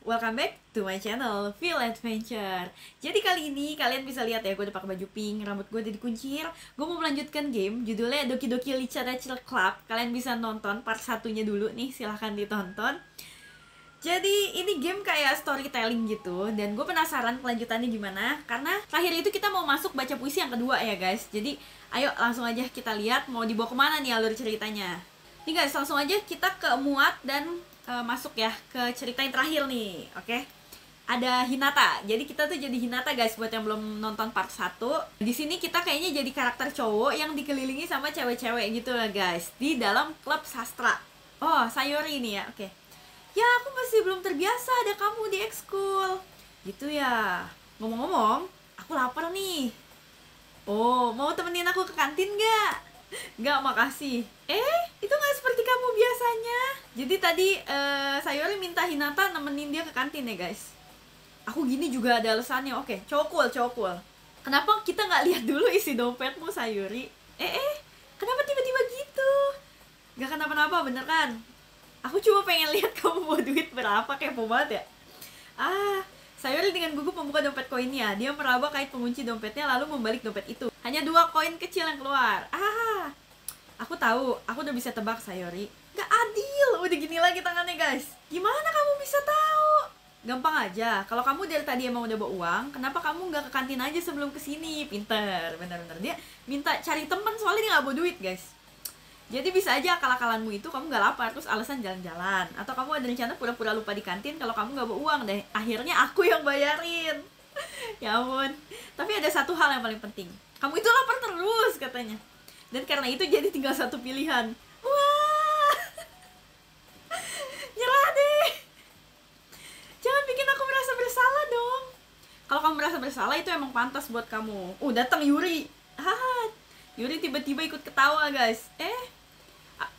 welcome back to my channel, Feel Adventure. Jadi kali ini kalian bisa lihat ya, gue udah pakai baju pink, rambut gue udah dikuncir. Gue mau melanjutkan game, judulnya Doki Doki Literature Club. Kalian bisa nonton part satunya dulu nih, silahkan ditonton. Jadi ini game kayak storytelling gitu, dan gue penasaran kelanjutannya gimana. Karena terakhir itu kita mau masuk baca puisi yang kedua ya guys. Jadi ayo langsung aja kita lihat mau dibawa kemana nih alur ceritanya. Nih guys, langsung aja kita ke muat dan masuk ya ke cerita yang terakhir nih, oke? Ada Hinata. Jadi kita tuh jadi Hinata guys, buat yang belum nonton part 1. Di sini kita kayaknya jadi karakter cowok yang dikelilingi sama cewek-cewek gitu lah guys, di dalam klub sastra. Oh, Sayori ini ya, oke. Ya, aku masih belum terbiasa ada kamu di ekskul. Gitu ya. Ngomong-ngomong, aku lapar nih. Oh, mau temenin aku ke kantin gak? Nggak, makasih. Itu nggak seperti kamu biasanya. Jadi tadi Sayori minta Hinata nemenin dia ke kantin ya guys. Aku gini juga ada alasannya. Oke, cowok cool. Kenapa kita nggak lihat dulu isi dompetmu, Sayori? Kenapa tiba-tiba gitu? Nggak kenapa-napa, bener kan? Aku cuma pengen lihat kamu bawa duit berapa, kepo banget ya. Sayori dengan gugup membuka dompet koinnya. Dia meraba kait pengunci dompetnya lalu membalik dompet itu. Hanya 2 koin kecil yang keluar. Aku tahu, aku udah bisa tebak, Sayori. Gak adil, udah gini lagi tangannya guys. Gimana kamu bisa tahu? Gampang aja, kalau kamu dari tadi emang udah bawa uang, kenapa kamu gak ke kantin aja sebelum kesini? Pinter, bener-bener. Dia minta cari teman soalnya dia gak bawa duit guys. Jadi bisa aja akal-akalanmu itu kamu gak lapar, terus alasan jalan-jalan. Atau kamu ada rencana pura-pura lupa di kantin kalau kamu gak bawa uang deh. Akhirnya aku yang bayarin. Ya ampun. Tapi ada satu hal yang paling penting. Kamu itu lapar terus katanya. Dan karena itu jadi tinggal satu pilihan. Wah, nyerah deh. Jangan bikin aku merasa bersalah dong. Kalau kamu merasa bersalah itu emang pantas buat kamu. Datang Yuri. Yuri tiba-tiba ikut ketawa guys.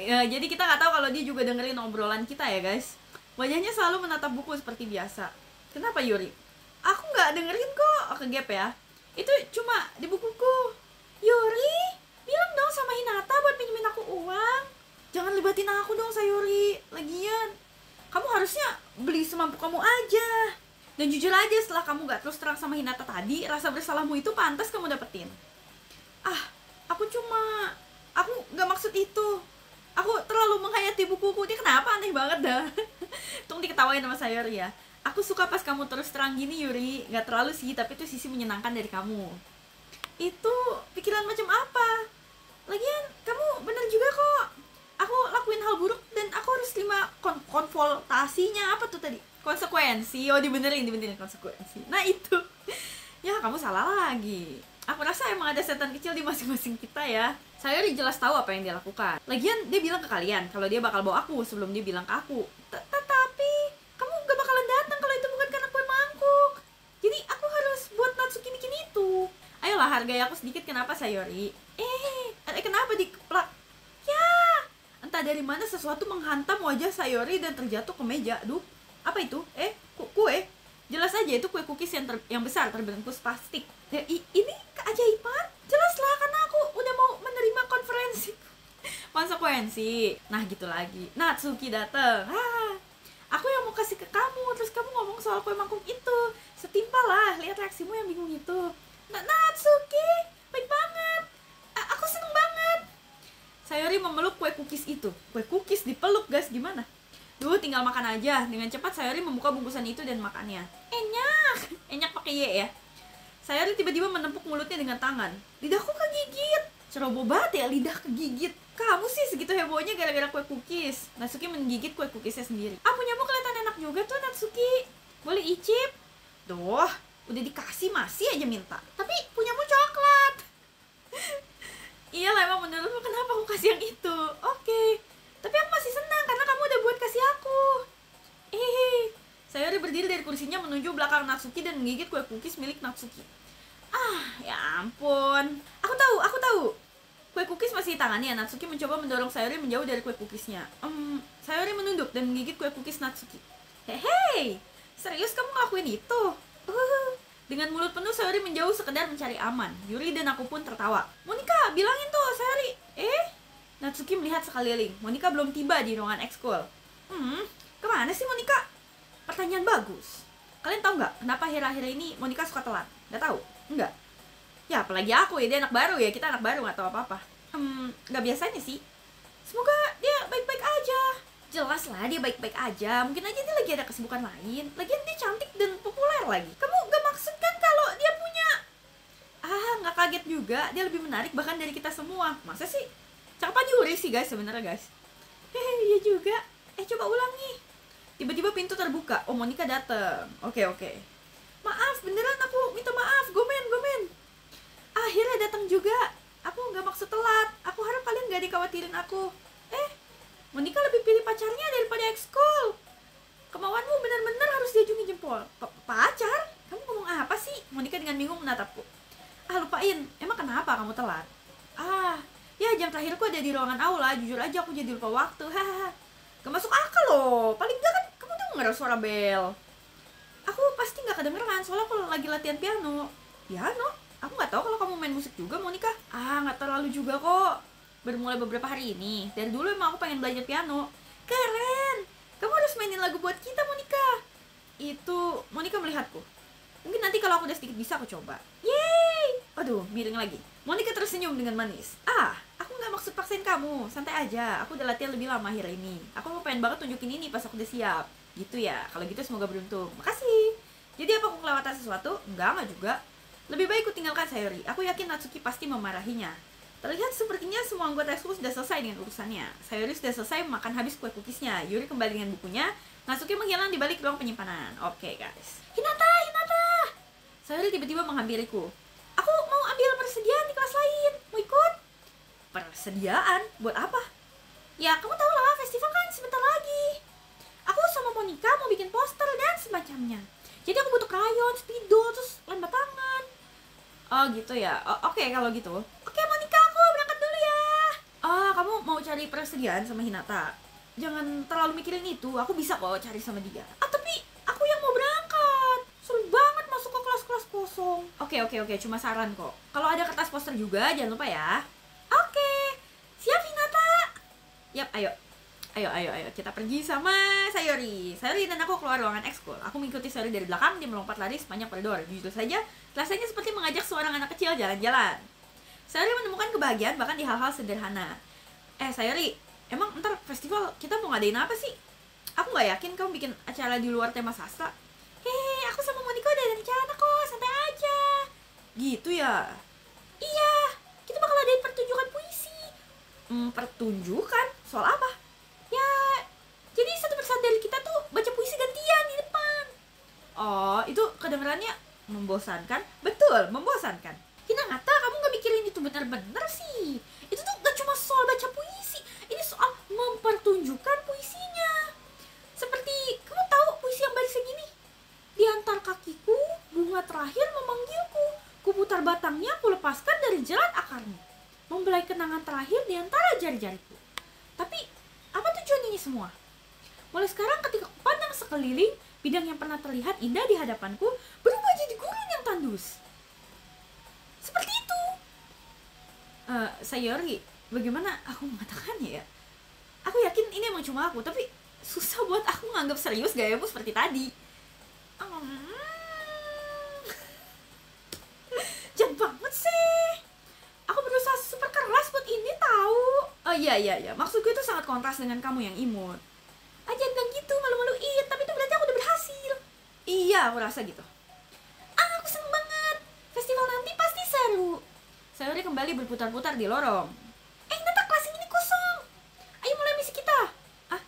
Jadi kita nggak tahu kalau dia juga dengerin obrolan kita ya guys. Wajahnya selalu menatap buku seperti biasa. Kenapa Yuri? Aku nggak dengerin kok. Kegap ya. Itu cuma di bukuku. Yuri, bilang dong sama Hinata buat pinjemin aku uang. Jangan libatin aku dong, Sayori. Lagian, kamu harusnya beli semampu kamu aja. Dan jujur aja, setelah kamu gak terus terang sama Hinata tadi, rasa bersalahmu itu pantas kamu dapetin. Aku gak maksud itu. Aku terlalu menghayati bukuku. Dia kenapa aneh banget dah. Tunggu diketawain sama Sayori ya. Aku suka pas kamu terus terang gini, Yuri. Gak terlalu sih, tapi itu sisi menyenangkan dari kamu. Itu pikiran macam apa? Lagian kamu bener juga kok. Aku lakuin hal buruk dan aku harus terima konvoltasinya. Apa tuh tadi? Konsekuensi. Oh, dibenerin konsekuensi. Nah itu. Ya kamu salah lagi. Aku rasa emang ada setan kecil di masing-masing kita ya. Sayori jelas tahu apa yang dia lakukan. Lagian dia bilang ke kalian kalau dia bakal bawa aku sebelum dia bilang ke aku. Tapi kamu gak bakalan datang kalau itu bukan karena kue mangkuk. Jadi aku harus buat Natsuki bikin itu. Ayolah, hargai aku sedikit. Kenapa, Sayori? Kenapa dikeplak? Ya, entah dari mana sesuatu menghantam wajah Sayori dan terjatuh ke meja. Duh, apa itu? Kue? Jelas aja itu kue cookies yang besar terbungkus plastik. Ini keajaiban? Jelaslah, karena aku udah mau menerima konsekuensi. Nah, gitu lagi. Natsuki dateng. Aku yang mau kasih ke kamu, terus kamu ngomong soal kue mangkuk itu. Setimpal lah, lihat reaksimu yang bingung itu. Natsuki, baik banget. Aku seneng banget. Sayori memeluk kue cookies itu. Kue cookies dipeluk guys, gimana? Duh, tinggal makan aja. Dengan cepat Sayori membuka bungkusan itu dan makannya. Enyak pakai Y ya. Sayori tiba-tiba menempuk mulutnya dengan tangan. Lidahku kegigit. Ceroboh banget ya lidah kegigit. Kamu sih segitu hebohnya gara-gara kue cookies. Natsuki menggigit kue cookiesnya sendiri. Punyamu kelihatan enak juga tuh, Natsuki. Boleh icip? Duh, udah dikasih masih aja minta. Tapi punyamu coklat. Iya lah, emang menurutmu kenapa aku kasih yang itu? Oke. Tapi aku masih senang karena kamu udah buat kasih aku. Sayori berdiri dari kursinya menuju belakang Natsuki dan menggigit kue cookies milik Natsuki. Ya ampun. Aku tahu. Kue cookies masih di tangannya. Natsuki mencoba mendorong Sayori menjauh dari kue cookiesnya. Sayori menunduk dan menggigit kue cookies Natsuki. Hei, serius kamu ngelakuin itu? Dengan mulut penuh Sayori menjauh sekedar mencari aman. Yuri dan aku pun tertawa. Monika, bilangin tuh Sayori. Natsuki melihat sekeliling. Monika belum tiba di ruangan ekskul. Kemana sih Monika? pertanyaan bagus. Kalian tahu nggak kenapa akhir-akhir ini Monica suka telat? Nggak tahu? Enggak? Ya apalagi aku ya, dia anak baru ya, kita anak baru nggak tahu apa-apa. Nggak biasanya sih. Semoga dia baik-baik aja. Jelas lah dia baik-baik aja. Mungkin aja dia lagi ada kesibukan lain. Lagian dia cantik dan populer lagi. Kamu gak maksud kan kalau dia punya... nggak kaget juga. Dia lebih menarik bahkan dari kita semua. Masa sih? Cakapan Yuri sih guys sebenarnya guys. Hehe, iya juga. Coba ulangi. Tiba-tiba pintu terbuka. Oh, Monica dateng. Oke. Maaf, beneran aku minta maaf. Gomen. Akhirnya datang juga. Aku nggak maksud telat. Aku harap kalian gak dikhawatirin aku. Monica lebih pilih pacarnya daripada ekskul. Kemauanmu benar-benar harus diajungi jempol. Pacar? Kamu ngomong apa sih? Monica dengan bingung menatapku. Lupain. Emang kenapa kamu telat? Ya jam terakhirku ada di ruangan aula. Jujur aja aku jadi lupa waktu. Hahaha. Gak masuk akal loh. Paling gak kan kamu denger suara bel. Aku pasti gak kedengeran soalnya aku lagi latihan piano. Piano? Aku gak tahu kalau kamu main musik juga, Monica. Gak terlalu juga kok. Baru mulai beberapa hari ini. Dari dulu emang aku pengen belajar piano. Keren. Kamu harus mainin lagu buat kita, Monica. Itu Monica melihatku. Mungkin nanti kalau aku udah sedikit bisa aku coba. Yeay. Aduh, miring lagi. Monica tersenyum dengan manis. Aku gak maksud paksain kamu. Santai aja. Aku udah latihan lebih lama akhir ini. Aku pengen banget tunjukin ini pas aku udah siap. Gitu ya. Kalau gitu semoga beruntung. Makasih. Jadi apa aku kelewatan sesuatu? Enggak juga. Lebih baik ku tinggalkan Sayori. Aku yakin Natsuki pasti memarahinya. Terlihat sepertinya semua anggota ekskul sudah selesai dengan urusannya. Sayori sudah selesai makan habis kue cookiesnya. Yuri kembali dengan bukunya. Natsuki menghilang di balik ruang penyimpanan. Oke, guys. Hinata! Sayori tiba-tiba menghampiriku. Aku mau ambil persediaan di kelas lain. Mau ikut? Persediaan? Buat apa? Ya, kamu tahu lah, festival kan sebentar lagi. Aku sama Monica mau bikin poster dan semacamnya. Jadi aku butuh krayon, spidol, terus lem batangan. Oh gitu ya. Oke, kalau gitu. Oke, Monica, aku berangkat dulu ya. Kamu mau cari persediaan sama Hinata? Jangan terlalu mikirin itu. Aku bisa kok cari sama dia. Tapi aku yang mau berangkat. Seru banget masuk ke kelas-kelas kosong. Oke. Cuma saran kok. Kalau ada kertas poster juga, jangan lupa ya. Oke. Siap, Hinata? Yap, ayo. Kita pergi sama Sayori dan aku keluar ruangan ekskul. Aku mengikuti Sayori dari belakang. Dia melompat lari sepanjang koridor. Jujur saja, rasanya seperti mengajak seorang anak kecil jalan-jalan. Sayori menemukan kebahagiaan bahkan di hal-hal sederhana. Sayori, emang ntar festival kita mau ngadain apa sih? Aku gak yakin kamu bikin acara di luar tema sastra. Aku sama Monica udah ada rencana kok, santai aja. Gitu ya? Iya, kita bakal adain pertunjukan puisi. Pertunjukan? Soal apa? Ya, jadi satu persatu dari kita tuh baca puisi gantian di depan. Oh, itu kedengerannya membosankan? Betul, membosankan. Hinata, kamu gak mikirin itu bener-bener sih. Itu tuh gak cuma soal baca puisi, ini soal mempertunjukkan puisinya. Seperti, kamu tahu puisi yang baris segini? Di antara kakiku, bunga terakhir memanggilku. Kuputar batangnya, ku lepaskan dari jerat akarnya. Membelai kenangan terakhir di antara jari-jariku. Tapi apa tujuan ini semua? Mulai sekarang ketika kupandang sekeliling, bidang yang pernah terlihat indah di hadapanku berubah jadi gurun yang tandus. Seperti itu. Sayori, bagaimana aku mengatakannya ya? Aku yakin ini emang cuma aku, tapi susah buat aku nganggap serius gayamu seperti tadi. Jahat banget sih. Aku berusaha super keras buat ini tahu. Iya. Maksudku itu sangat kontras dengan kamu yang imut. Jangan bilang gitu, malu-maluin. Tapi itu berarti aku udah berhasil. Iya, aku rasa gitu. Aku seneng banget. Festival nanti pasti seru. Sayori kembali berputar-putar di lorong. Nata, kelas ini kosong. Ayo mulai misi kita.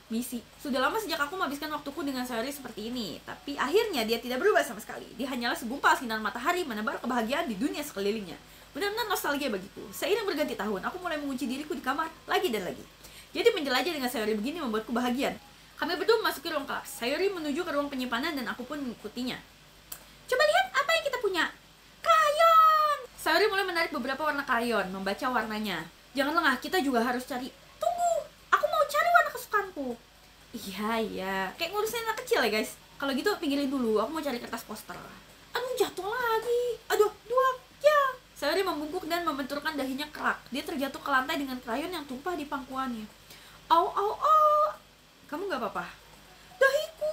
Misi? Sudah lama sejak aku menghabiskan waktuku dengan Sayori seperti ini. Tapi akhirnya dia tidak berubah sama sekali. Dia hanyalah segumpal sinar matahari menebar kebahagiaan di dunia sekelilingnya. Benar-benar nostalgia bagiku. Seiring berganti tahun, aku mulai mengunci diriku di kamar lagi dan lagi. Jadi menjelajah dengan Sayori begini membuatku bahagia. Kami berdua memasuki ruang kelas. Sayori menuju ke ruang penyimpanan dan aku pun mengikutinya. Coba lihat apa yang kita punya. Krayon! Sayori mulai menarik beberapa warna krayon, membaca warnanya. Jangan lengah, kita juga harus cari. Tunggu, aku mau cari warna kesukaanku. Iya. Kayak ngurusin anak kecil ya guys. Kalau gitu pinggirin dulu, aku mau cari kertas poster. Aduh, jatuh lagi. Aduh, dua. Ya. Sayori membungkuk dan membenturkan dahinya kerak. Dia terjatuh ke lantai dengan krayon yang tumpah di pangkuannya. Au. Kamu gak apa-apa? Dahiku.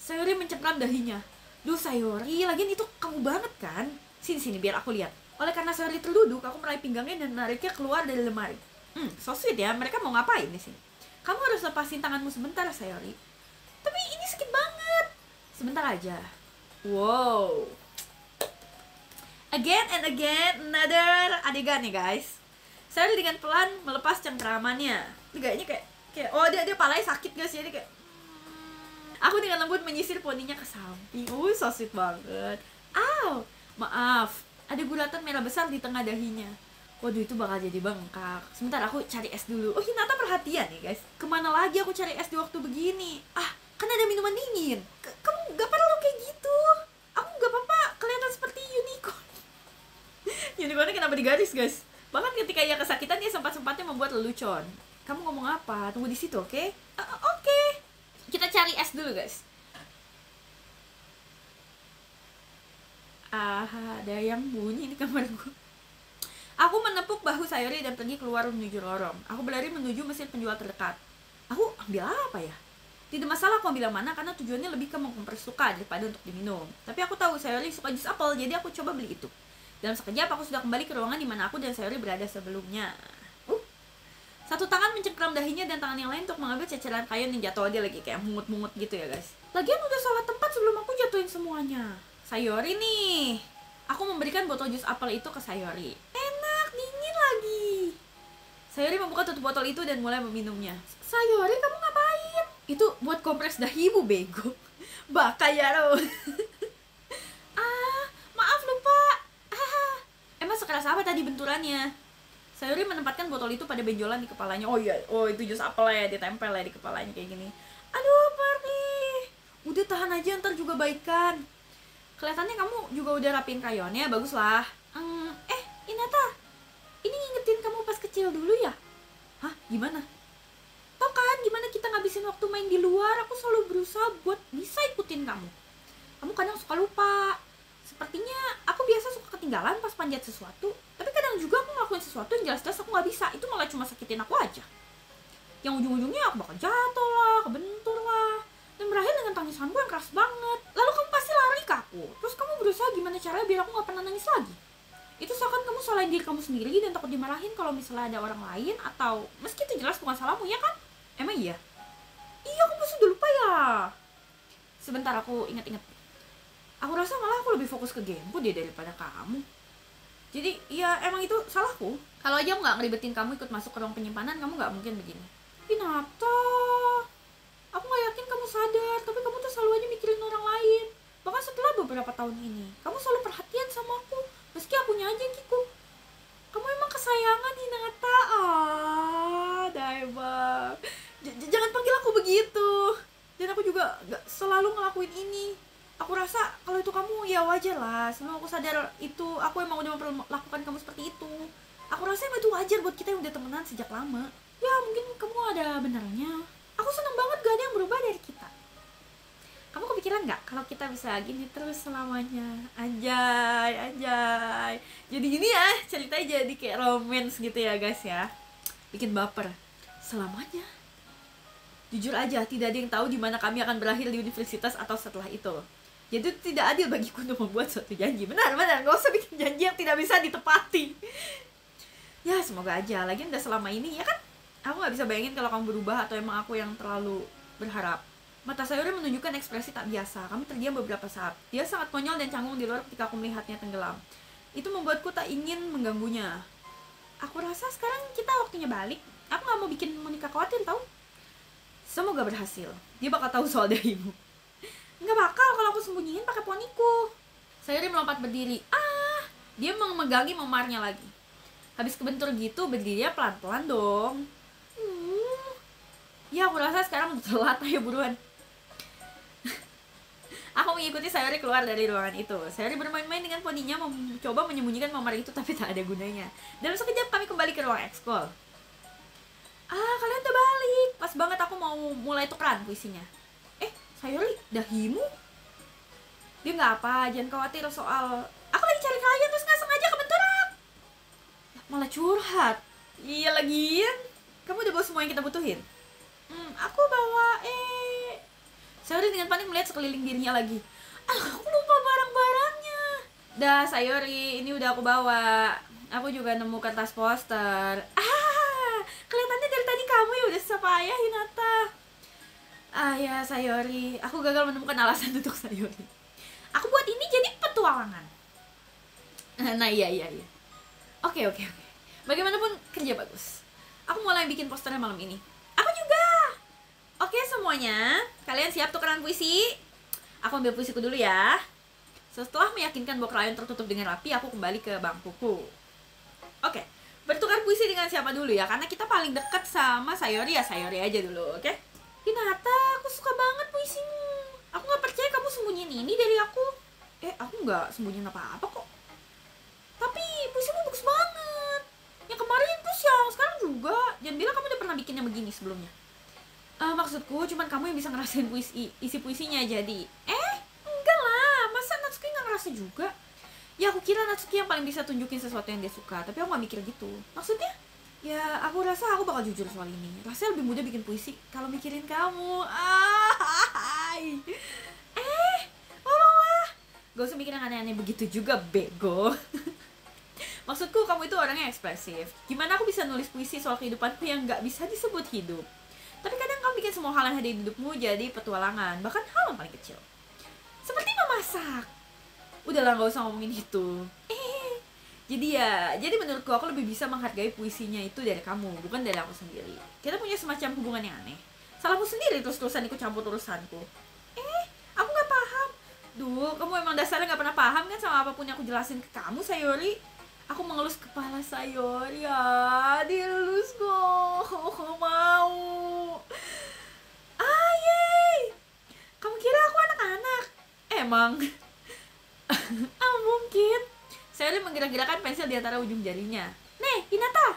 Sayori mencengkram dahinya. Duh Sayori, lagian itu kamu banget kan? Sini biar aku lihat. Oleh karena Sayori terduduk, aku meraih pinggangnya dan menariknya keluar dari lemari. So sweet ya, mereka mau ngapain di sini? Kamu harus lepasin tanganmu sebentar Sayori. Tapi ini sakit banget. Sebentar aja. Wow. Again and again, another adegan nih guys. Sayori dengan pelan melepas cengkeramannya. Ini kayaknya kayak oh dia palanya sakit guys, jadi kayak aku dengan lembut menyisir poninya ke samping. So sweet banget. Maaf, ada guratan merah besar di tengah dahinya. Waduh, itu bakal jadi bengkak. Sebentar, aku cari es dulu. Oh, Hinata perhatian nih guys. Kemana lagi aku cari es di waktu begini? Kan ada minuman dingin. Kamu gak perlu kayak gitu. Aku gak apa-apa kelihatan seperti unicorn. Unicornnya kenapa digaris guys? Bahkan ketika ia kesakitan, dia sempat-sempatnya membuat lelucon. Kamu ngomong apa? Tunggu di situ, oke? Oke. Kita cari es dulu guys. Ada yang bunyi di kamar gue. Aku menepuk bahu Sayori dan pergi keluar menuju lorong. Aku berlari menuju mesin penjual terdekat. Aku ambil apa ya? Tidak masalah aku ambil yang mana, karena tujuannya lebih ke mengkompres suka daripada untuk diminum. Tapi aku tahu Sayori suka jus apel, jadi aku coba beli itu. Dalam sekejap aku sudah kembali ke ruangan di mana aku dan Sayori berada sebelumnya. Satu tangan mencengkram dahinya dan tangan yang lain untuk mengambil ceceran kayu yang jatuh. Dia lagi kayak mungut-mungut gitu ya guys. Lagian udah salah tempat sebelum aku jatuhin semuanya. Sayori nih. Aku memberikan botol jus apel itu ke Sayori. Enak, dingin lagi. Sayori membuka tutup botol itu dan mulai meminumnya. Sayori, kamu ngapain? Itu buat kompres dahimu, bego. Baka ya lo. Maaf lupa. Emang sekeras apa tadi benturannya? Sayori menempatkan botol itu pada benjolan di kepalanya. Oh iya, itu jus apel ya, ditempel ya di kepalanya kayak gini. Aduh, perih. Udah tahan aja, ntar juga baikan. Kelihatannya kamu juga udah rapiin krayonnya, baguslah. Hinata, ini ngingetin kamu pas kecil dulu ya? Hah, gimana? Tau kan gimana kita ngabisin waktu main di luar? Aku selalu berusaha buat bisa ikutin kamu. Kamu kadang suka lupa. Sepertinya aku biasa suka ketinggalan pas panjat sesuatu. Tapi kadang juga aku ngelakuin sesuatu yang jelas-jelas aku gak bisa. Itu malah cuma sakitin aku aja. Yang ujung-ujungnya aku bakal jatuh lah, kebentur lah, dan berakhir dengan tangisanku yang keras banget. Lalu kamu pasti lari ke aku. Terus kamu berusaha gimana caranya biar aku gak pernah nangis lagi. Itu seakan kamu salahin diri kamu sendiri dan takut dimarahin kalau misalnya ada orang lain. Atau meski itu jelas bukan salahmu, ya kan? Emang iya? Iya, aku pasti udah lupa ya. Sebentar, aku ingat-ingat. Aku rasa malah aku lebih fokus ke gameku deh daripada kamu. Jadi ya emang itu salahku. Kalau aja aku gak ngeribetin kamu ikut masuk ke ruang penyimpanan, kamu gak mungkin begini. Hinata, aku gak yakin kamu sadar, tapi kamu tuh selalu aja mikirin orang lain. Bahkan setelah beberapa tahun ini, kamu selalu perhatian sama aku, meski akunya aja yang kikuk. Kamu emang kesayangan Hinata. Daiba, jangan panggil aku begitu. Dan aku juga gak selalu ngelakuin ini. Aku rasa kalau itu kamu ya wajar lah. Sebelum aku sadar itu, aku emang udah memperlakukan kamu seperti itu. Aku rasa emang itu wajar buat kita yang udah temenan sejak lama. Ya mungkin kamu ada benarnya. Aku seneng banget gak ada yang berubah dari kita. Kamu kepikiran gak kalau kita bisa gini terus selamanya? Anjay. Jadi gini ya, ceritanya jadi kayak romance gitu ya guys ya. Bikin baper. Selamanya. Jujur aja, tidak ada yang tahu di mana kami akan berakhir di universitas atau setelah itu. Jadi itu tidak adil bagiku untuk membuat suatu janji. Benar, gak usah bikin janji yang tidak bisa ditepati. Ya semoga aja, lagian udah selama ini ya kan. Aku gak bisa bayangin kalau kamu berubah atau emang aku yang terlalu berharap. Mata Sayori menunjukkan ekspresi tak biasa. Kami terdiam beberapa saat. Dia sangat konyol dan canggung di luar ketika aku melihatnya tenggelam. Itu membuatku tak ingin mengganggunya. Aku rasa sekarang kita waktunya balik. Aku gak mau bikin Monica khawatir tau. Semoga berhasil. Dia bakal tahu soal dahimu. Nggak bakal kalau aku sembunyiin pakai poniku. Sayori melompat berdiri. Dia memegangi memarnya lagi. Habis kebentur gitu, berdirinya pelan-pelan dong. Ya aku rasa sekarang udah telat, ayo buruan. Aku mengikuti Sayori keluar dari ruangan itu. Sayori bermain-main dengan poninya, mencoba menyembunyikan memar itu tapi tak ada gunanya. Dalam sekejap kami kembali ke ruang ekskul. Kalian udah balik. Pas banget aku mau mulai tukeran puisinya. Sayori, dahimu? Dia nggak apa, jangan khawatir soal aku lagi cari klien terus nggak sengaja kebenturan. Malah curhat. Iya lagian. Kamu udah bawa semua yang kita butuhin? Aku bawa Sayori dengan panik melihat sekeliling dirinya lagi. Aku lupa barang-barangnya. Dah Sayori, ini udah aku bawa. Aku juga nemu kertas poster. Kelihatannya dari tadi kamu ya udah susah payah, Hinata. Ya Sayori, aku gagal menemukan alasan untuk Sayori. Aku buat ini jadi petualangan. Nah iya. Oke. Bagaimanapun kerja bagus. Aku mulai bikin posternya malam ini. Aku juga. Oke semuanya, kalian siap tukeran puisi? Aku ambil puisiku dulu ya. Setelah meyakinkan bahwa krayon tertutup dengan rapi, aku kembali ke bangkuku. Oke, bertukar puisi dengan siapa dulu ya? Karena kita paling dekat sama Sayori ya, Sayori aja dulu, oke? Hinata, aku suka banget puisimu. Aku gak percaya kamu sembunyiin ini dari aku. Aku gak sembunyiin apa-apa kok. Tapi puisimu bagus banget. Yang kemarin tuh yang sekarang juga. Jangan bilang kamu udah pernah bikin yang begini sebelumnya. Maksudku cuman kamu yang bisa ngerasain isi puisinya jadi. Enggak lah, masa Natsuki gak ngerasa juga? Ya aku kira Natsuki yang paling bisa tunjukin sesuatu yang dia suka, tapi aku gak mikir gitu. Maksudnya? Ya aku rasa aku bakal jujur soal ini. Rasanya lebih mudah bikin puisi kalau mikirin kamu. Wah. Gak usah mikir yang aneh-aneh begitu juga, bego. Maksudku kamu itu orangnya ekspresif. Gimana aku bisa nulis puisi soal kehidupanku yang gak bisa disebut hidup? Tapi kadang kamu bikin semua hal yang ada di hidupmu jadi petualangan, bahkan hal yang paling kecil. Seperti memasak. Udahlah gak usah ngomongin itu. Jadi menurutku aku lebih bisa menghargai puisinya itu dari kamu, bukan dari aku sendiri. Kita punya semacam hubungan yang aneh. Salahmu sendiri terus-terusan ikut campur urusanku. Aku gak paham. Duh, kamu emang dasarnya gak pernah paham kan sama apapun yang aku jelasin ke kamu, Sayori. Aku mengelus kepala Sayori ya. Dilus kok. Mau. Yeay. Kamu kira aku anak-anak? Emang. Mungkin. Sayori menggerak-gerakkan pensil di antara ujung jarinya. Nih, Hinata.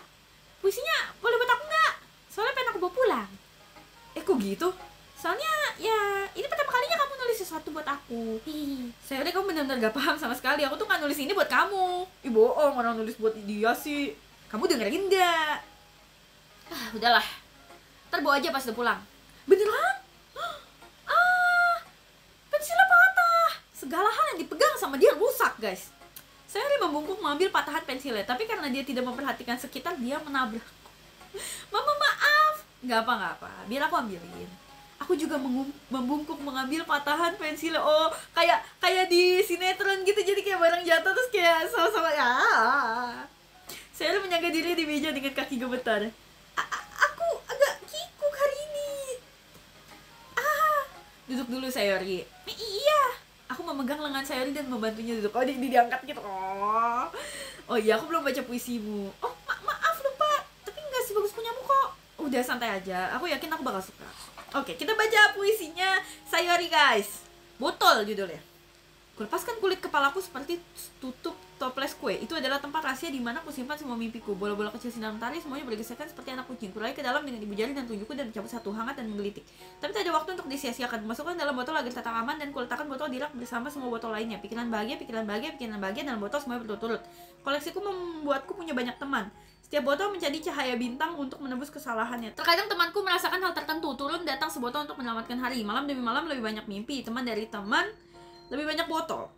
Puisinya boleh buat aku nggak? Soalnya pengen aku bawa pulang. Kok gitu? Soalnya ya ini pertama kalinya kamu nulis sesuatu buat aku. Sayori kamu benar-benar gak paham sama sekali. Aku tuh gak nulis ini buat kamu. Bohong, orang nulis buat dia sih. Kamu dengerin nggak? Udahlah. Ntar bawa aja pas udah pulang. Beneran? Pensilnya patah. Segala hal yang dipegang sama dia rusak, guys. Sayori membungkuk mengambil patahan pensilnya, tapi karena dia tidak memperhatikan sekitar, dia menabrak. Mama maaf. Gak apa-apa, biar aku ambilin. Aku juga membungkuk mengambil patahan pensilnya. Kayak di sinetron gitu, jadi kayak barang jatuh terus kayak sama-sama ya. Sayori menjaga diri di meja dengan kaki gemetar. Aku agak kikuk hari ini. Duduk dulu Sayori. Iya. Aku memegang lengan Sayori dan membantunya duduk. Diangkat gitu. Oh iya, aku belum baca puisimu. Maaf lupa. Tapi nggak sebagus punyamu kok. Udah santai aja. Aku yakin aku bakal suka. Oke, kita baca puisinya Sayori, guys. Botol judulnya. Kulepaskan kulit kepalaku seperti tutup toples kue. Itu adalah tempat rahasia di mana aku simpan semua mimpiku. Bola-bola kecil sinar mentari semuanya bergesekan seperti anak kucing. Kulai ke dalam dengan ibu jari dan tunjukku dan mencabut satu hangat dan menggelitik. Tapi tak ada waktu untuk disia-siakan. Masukkan dalam botol agar tetap aman dan kuletakkan botol di rak bersama semua botol lainnya. Pikiran bahagia dalam botol semuanya berturut-turut. Koleksiku membuatku punya banyak teman. Setiap botol menjadi cahaya bintang untuk menembus kesalahannya. Terkadang temanku merasakan hal tertentu, turun datang sebotol untuk menyelamatkan hari. Malam demi malam lebih banyak mimpi, teman dari teman, lebih banyak botol.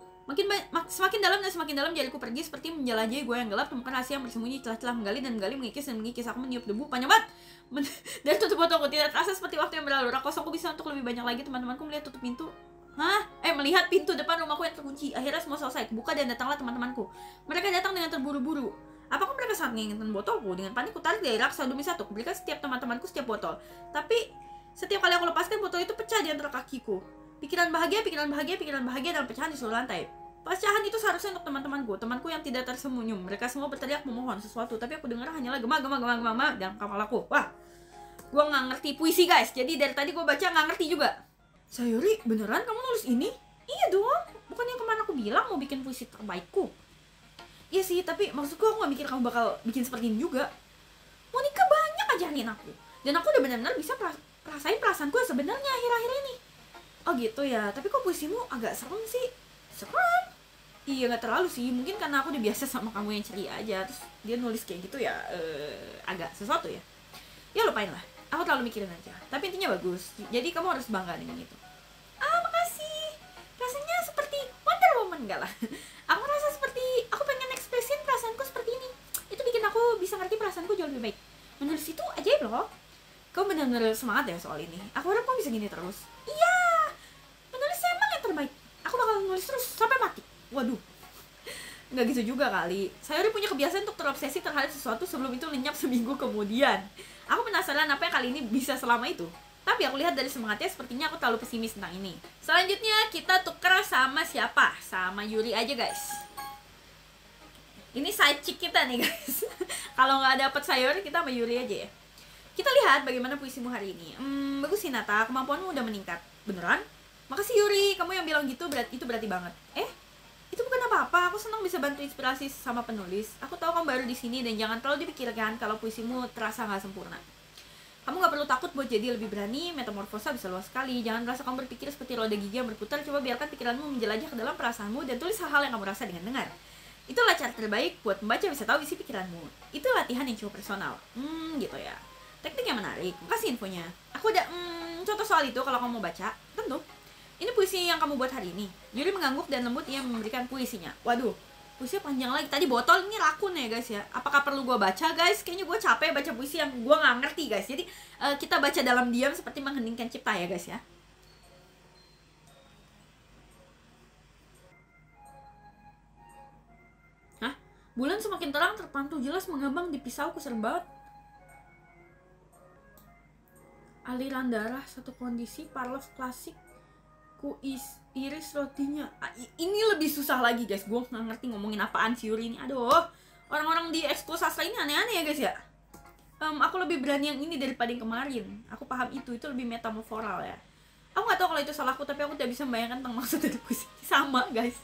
Semakin dalam dan semakin dalam jariku pergi seperti menjelajahi gua yang gelap, temukan rahasia yang bersembunyi, celah-celah menggali, mengikis. Aku meniup debu panjang banget dari tutup botolku. Tidak terasa seperti waktu yang berlalu. Rak kosongku bisa untuk lebih banyak lagi. Teman-temanku melihat tutup pintu. Melihat pintu depan rumahku yang terkunci. Akhirnya semua selesai. Kebuka dan datanglah teman-temanku. Mereka datang dengan terburu-buru. Apakah mereka sangat menginginkan botolku? Dengan panik ku tarik dari rak satu demi satu. Kuberikan setiap teman-temanku setiap botol. Tapi setiap kali aku lepaskan, botol itu pecah di antara kakiku. Pikiran bahagia dalam pecahan di seluruh lantai. Pecahan itu seharusnya untuk temanku yang tidak tersenyum. Mereka semua berteriak memohon sesuatu, tapi aku dengar hanyalah gema dalam kepalaku. Wah, gue nggak ngerti puisi, guys. Jadi dari tadi gue baca nggak ngerti juga. Sayori, beneran kamu nulis ini? Iya dong. Bukan yang kemana aku bilang mau bikin puisi terbaikku. Iya sih, tapi maksudku aku nggak mikir kamu bakal bikin seperti ini juga. Monica banyak ajarin aku, dan aku udah benar-benar bisa rasain perasaanku yang sebenarnya akhir-akhir ini. Oh gitu ya, tapi kok puisimu agak serem sih? Serem? Iya nggak terlalu sih, mungkin karena aku udah biasa sama kamu yang ceria aja. Terus dia nulis kayak gitu ya, agak sesuatu ya. Ya lupain lah, aku terlalu mikirin aja. Tapi intinya bagus, jadi kamu harus bangga dengan itu. Kau benar-benar semangat ya soal ini. Aku harap kau bisa gini terus. Iya, menulis emang yang terbaik. Aku bakal nulis terus sampai mati. Waduh, nggak gitu juga kali. Sayori punya kebiasaan untuk terobsesi terhadap sesuatu sebelum itu lenyap seminggu kemudian. Aku penasaran apa yang kali ini bisa selama itu. Tapi aku lihat dari semangatnya sepertinya aku terlalu pesimis tentang ini. Selanjutnya kita tuker sama siapa? Sama Yuri aja guys. Ini side chick kita nih guys. Kalau nggak dapet Sayori kita sama Yuri aja ya. Kita lihat bagaimana puisimu hari ini. Bagus Hinata, kemampuanmu udah meningkat. Beneran? Makasih Yuri, kamu yang bilang gitu itu berarti banget. Itu bukan apa-apa, aku senang bisa bantu inspirasi sama penulis. Aku tahu kamu baru di sini dan jangan terlalu dipikirkan kalau puisimu terasa nggak sempurna. Kamu nggak perlu takut buat jadi lebih berani, metamorfosa bisa luas sekali. Jangan merasa kamu berpikir seperti roda gigi yang berputar, coba biarkan pikiranmu menjelajah ke dalam perasaanmu dan tulis hal-hal yang kamu rasa dengan dengar. Itulah cara terbaik buat pembaca bisa tahu isi pikiranmu. Itu latihan yang cukup personal. Gitu ya. Teknik yang menarik, makasih infonya. Aku ada contoh soal itu kalau kamu mau baca. Tentu. Ini puisi yang kamu buat hari ini. Yuri mengangguk dan lembut ia memberikan puisinya. Waduh, puisinya panjang lagi. Tadi botol ini rakun ya guys ya. Apakah perlu gue baca guys? Kayaknya gue capek baca puisi yang gue nggak ngerti guys. Jadi kita baca dalam diam seperti mengheningkan cipta ya guys ya. Hah? Bulan semakin terang terpantau jelas mengambang di pisauku, serem banget. Aliran darah satu kondisi parlov klasik ku iris rotinya. Ini lebih susah lagi guys, gue nggak ngerti ngomongin apaan si Yuri ini. Aduh, orang-orang di ekskul sastra ini aneh-aneh ya guys ya. Aku lebih berani yang ini daripada yang kemarin. Aku paham itu lebih metamoral ya. Aku nggak tahu kalau itu salahku, tapi aku tidak bisa membayangkan tentang maksud dari puisi. Sama guys,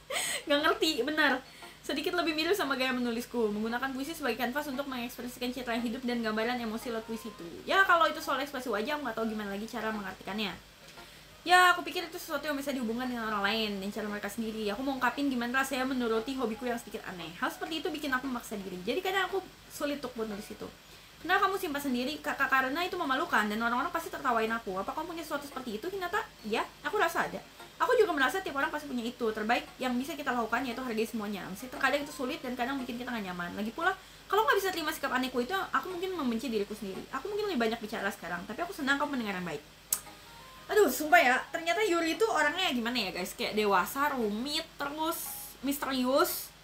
nggak ngerti benar. Sedikit lebih mirip sama gaya menulisku, menggunakan puisi sebagai kanvas untuk mengekspresikan citra yang hidup dan gambaran emosi lewat puisi itu. Ya kalau itu soal ekspresi wajah, aku nggak tahu gimana lagi cara mengartikannya. Ya aku pikir itu sesuatu yang bisa dihubungkan dengan orang lain dan cara mereka sendiri. Aku mau ungkapin gimana rasanya menuruti hobiku yang sedikit aneh. Hal seperti itu bikin aku memaksa diri. Jadi kadang aku sulit untuk buat nulis itu. Kenapa kamu simpan sendiri? Karena itu memalukan dan orang-orang pasti tertawain aku. Apa kamu punya sesuatu seperti itu, Hinata? Ya, aku rasa ada. Aku juga merasa tiap orang pasti punya itu. Terbaik yang bisa kita lakukan yaitu hargai semuanya. Meski terkadang itu sulit dan kadang bikin kita gak nyaman. Lagi pula, kalau gak bisa terima sikap anehku itu, aku mungkin membenci diriku sendiri. Aku mungkin lebih banyak bicara sekarang, tapi aku senang kamu mendengar yang baik. Aduh, sumpah ya, ternyata Yuri itu orangnya gimana ya guys, kayak dewasa, rumit, terus misterius,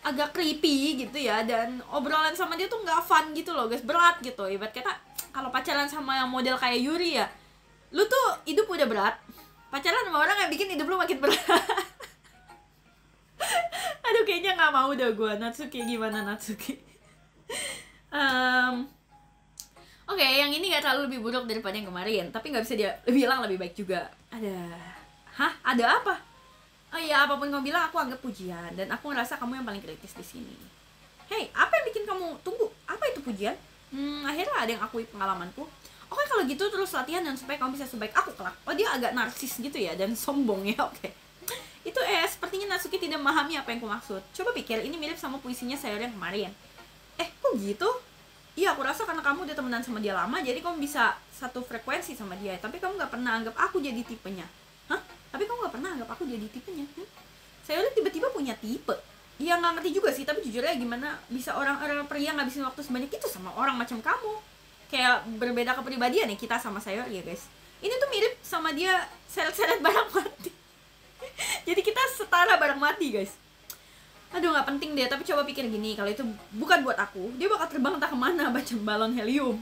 agak creepy gitu ya. Dan obrolan sama dia tuh gak fun gitu loh guys, berat gitu. Ibarat kata, kalau pacaran sama yang model kayak Yuri ya, lu tuh hidup udah berat, pacaran sama orang yang bikin hidup lu makin berat. Aduh, kayaknya gak mau dah gue. Natsuki, gimana Natsuki? Oke, yang ini gak terlalu lebih buruk daripada yang kemarin, tapi gak bisa dia bilang lebih baik juga. Ada apa? Oh iya, apapun kamu bilang aku anggap pujian, dan aku ngerasa kamu yang paling kritis di sini. Hey, apa yang bikin kamu tunggu? Apa itu pujian? Akhirnya ada yang akui pengalamanku. Oke, kalau gitu terus latihan dan supaya kamu bisa sebaik aku kelak. Oh, dia agak narsis gitu ya, dan sombong ya, oke. Itu sepertinya Natsuki tidak memahami apa yang aku maksud. Coba pikir, ini mirip sama puisinya Sayori yang kemarin. Kok gitu? Iya, aku rasa karena kamu udah temenan sama dia lama, jadi kamu bisa satu frekuensi sama dia. Tapi kamu gak pernah anggap aku jadi tipenya. Hah? Tapi kamu gak pernah anggap aku jadi tipenya? Sayori tiba-tiba punya tipe. Iya, gak ngerti juga sih, tapi jujur aja gimana bisa orang-orang pria ngabisin waktu sebanyak itu sama orang macam kamu. Kayak berbeda kepribadian ya kita sama Sayori ya guys. Ini tuh mirip sama dia seret-seret barang mati. Jadi kita setara barang mati guys. Aduh, gak penting deh, tapi coba pikir gini, kalau itu bukan buat aku, dia bakal terbang entah kemana macam balon helium.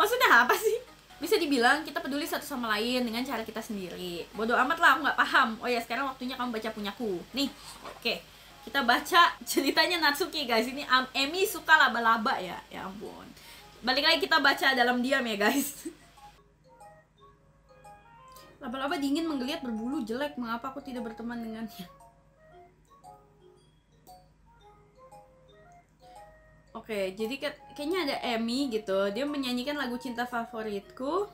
Maksudnya apa sih? Bisa dibilang kita peduli satu sama lain dengan cara kita sendiri. Bodoh amat lah, aku gak paham. Oh ya, sekarang waktunya kamu baca punyaku. Nih, oke. Kita baca ceritanya Natsuki guys. Ini Emi suka laba-laba ya. Ya ampun. Balik lagi kita baca dalam diam ya guys. Laba-laba dingin menggeliat berbulu jelek. Mengapa aku tidak berteman dengannya? Oke, jadi kayaknya ada Emi gitu. Dia menyanyikan lagu cinta favoritku.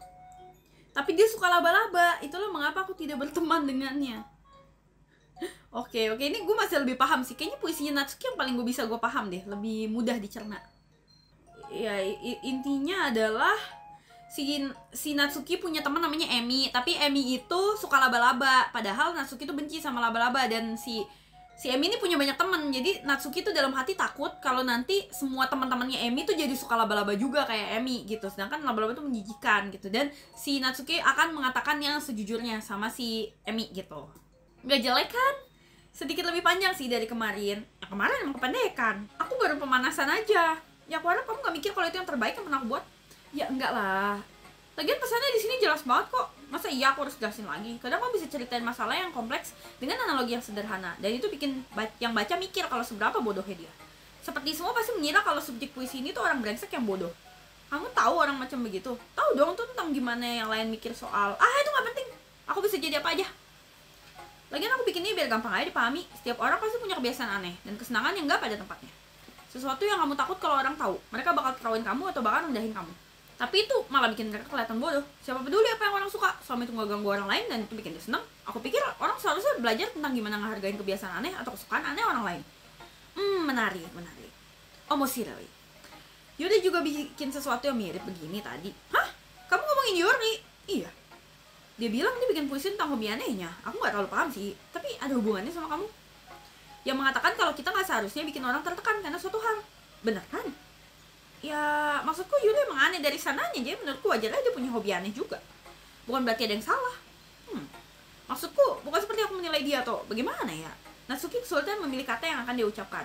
Tapi dia suka laba-laba. Itulah mengapa aku tidak berteman dengannya. Oke, ini gue masih lebih paham sih. Kayaknya puisinya Natsuki yang paling gue bisa gue paham deh. Lebih mudah dicerna. Ya, intinya adalah si Natsuki punya teman namanya Emi. Tapi Emi itu suka laba-laba. Padahal Natsuki itu benci sama laba-laba. Dan si Si Emi ini punya banyak teman, jadi Natsuki tuh dalam hati takut kalau nanti semua teman-temannya Emi tuh jadi suka laba-laba juga kayak Emi gitu. Sedangkan laba-laba tuh menjijikan gitu. Dan si Natsuki akan mengatakan yang sejujurnya sama si Emi gitu. Gak jelek kan? Sedikit lebih panjang sih dari kemarin. Yang kemarin emang kependekan. Aku baru pemanasan aja. Ya aku harap kamu gak mikir kalau itu yang terbaik yang pernah aku buat. Ya enggak lah. Lagian pesannya di sini jelas banget kok. Masa iya aku harus jelasin lagi? Kadang kamu bisa ceritain masalah yang kompleks dengan analogi yang sederhana. Dan itu bikin yang baca mikir kalau seberapa bodohnya dia. Seperti semua pasti mengira kalau subjek puisi ini tuh orang brengsek yang bodoh. Kamu tahu orang macam begitu? Tahu dong tuh tentang gimana yang lain mikir soal itu gak penting. Aku bisa jadi apa aja. Lagian aku bikin ini biar gampang aja dipahami. Setiap orang pasti punya kebiasaan aneh dan kesenangan yang gak pada tempatnya. Sesuatu yang kamu takut kalau orang tahu. Mereka bakal ketawain kamu atau bahkan rendahin kamu. Tapi itu malah bikin mereka kelihatan bodoh. Siapa peduli apa yang orang suka, selama itu gak ganggu orang lain dan itu bikin dia seneng. Aku pikir orang seharusnya belajar tentang gimana ngehargain kebiasaan aneh atau kesukaan aneh orang lain. Menarik. Omosiroi. Yuri juga bikin sesuatu yang mirip begini tadi. Hah? Kamu ngomongin Yuri? Iya. Dia bilang dia bikin puisi tentang hobi anehnya. Aku gak terlalu paham sih, tapi ada hubungannya sama kamu. Yang mengatakan kalau kita gak seharusnya bikin orang tertekan karena suatu hal. Bener kan? Ya, maksudku Yuri emang aneh dari sananya, jadi menurutku wajar aja dia punya hobi aneh juga. Bukan berarti ada yang salah. Maksudku, bukan seperti aku menilai dia atau bagaimana ya. Natsuki kesulitan memilih kata yang akan dia ucapkan.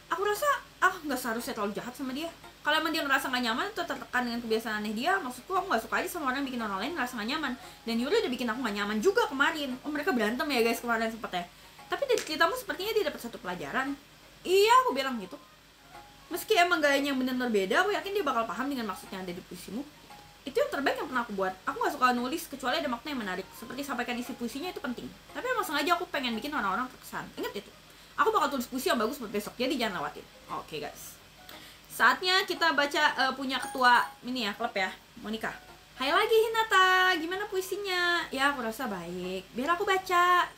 Aku rasa, gak seharusnya terlalu jahat sama dia. Kalau emang dia ngerasa gak nyaman atau tertekan dengan kebiasaan aneh dia, maksudku aku gak suka aja sama orang yang bikin orang lain ngerasa gak nyaman. Dan Yuri udah bikin aku gak nyaman juga kemarin. Mereka berantem ya guys kemarin sempetnya. Tapi dari ceritamu sepertinya dia dapat satu pelajaran. Iya, aku bilang gitu. Meski emang gayanya yang benar-benar beda, aku yakin dia bakal paham dengan maksud yang ada di puisimu. Itu yang terbaik yang pernah aku buat. Aku gak suka nulis kecuali ada makna yang menarik. Seperti sampaikan isi puisinya itu penting. Tapi emang sengaja aku pengen bikin orang-orang terkesan. Ingat itu. Aku bakal tulis puisi yang bagus buat besok, jadi jangan lewatin. Oke guys. Saatnya kita baca punya ketua ini ya, klub ya, Monica. Hai lagi Hinata, gimana puisinya? Ya aku rasa baik. Biar aku baca.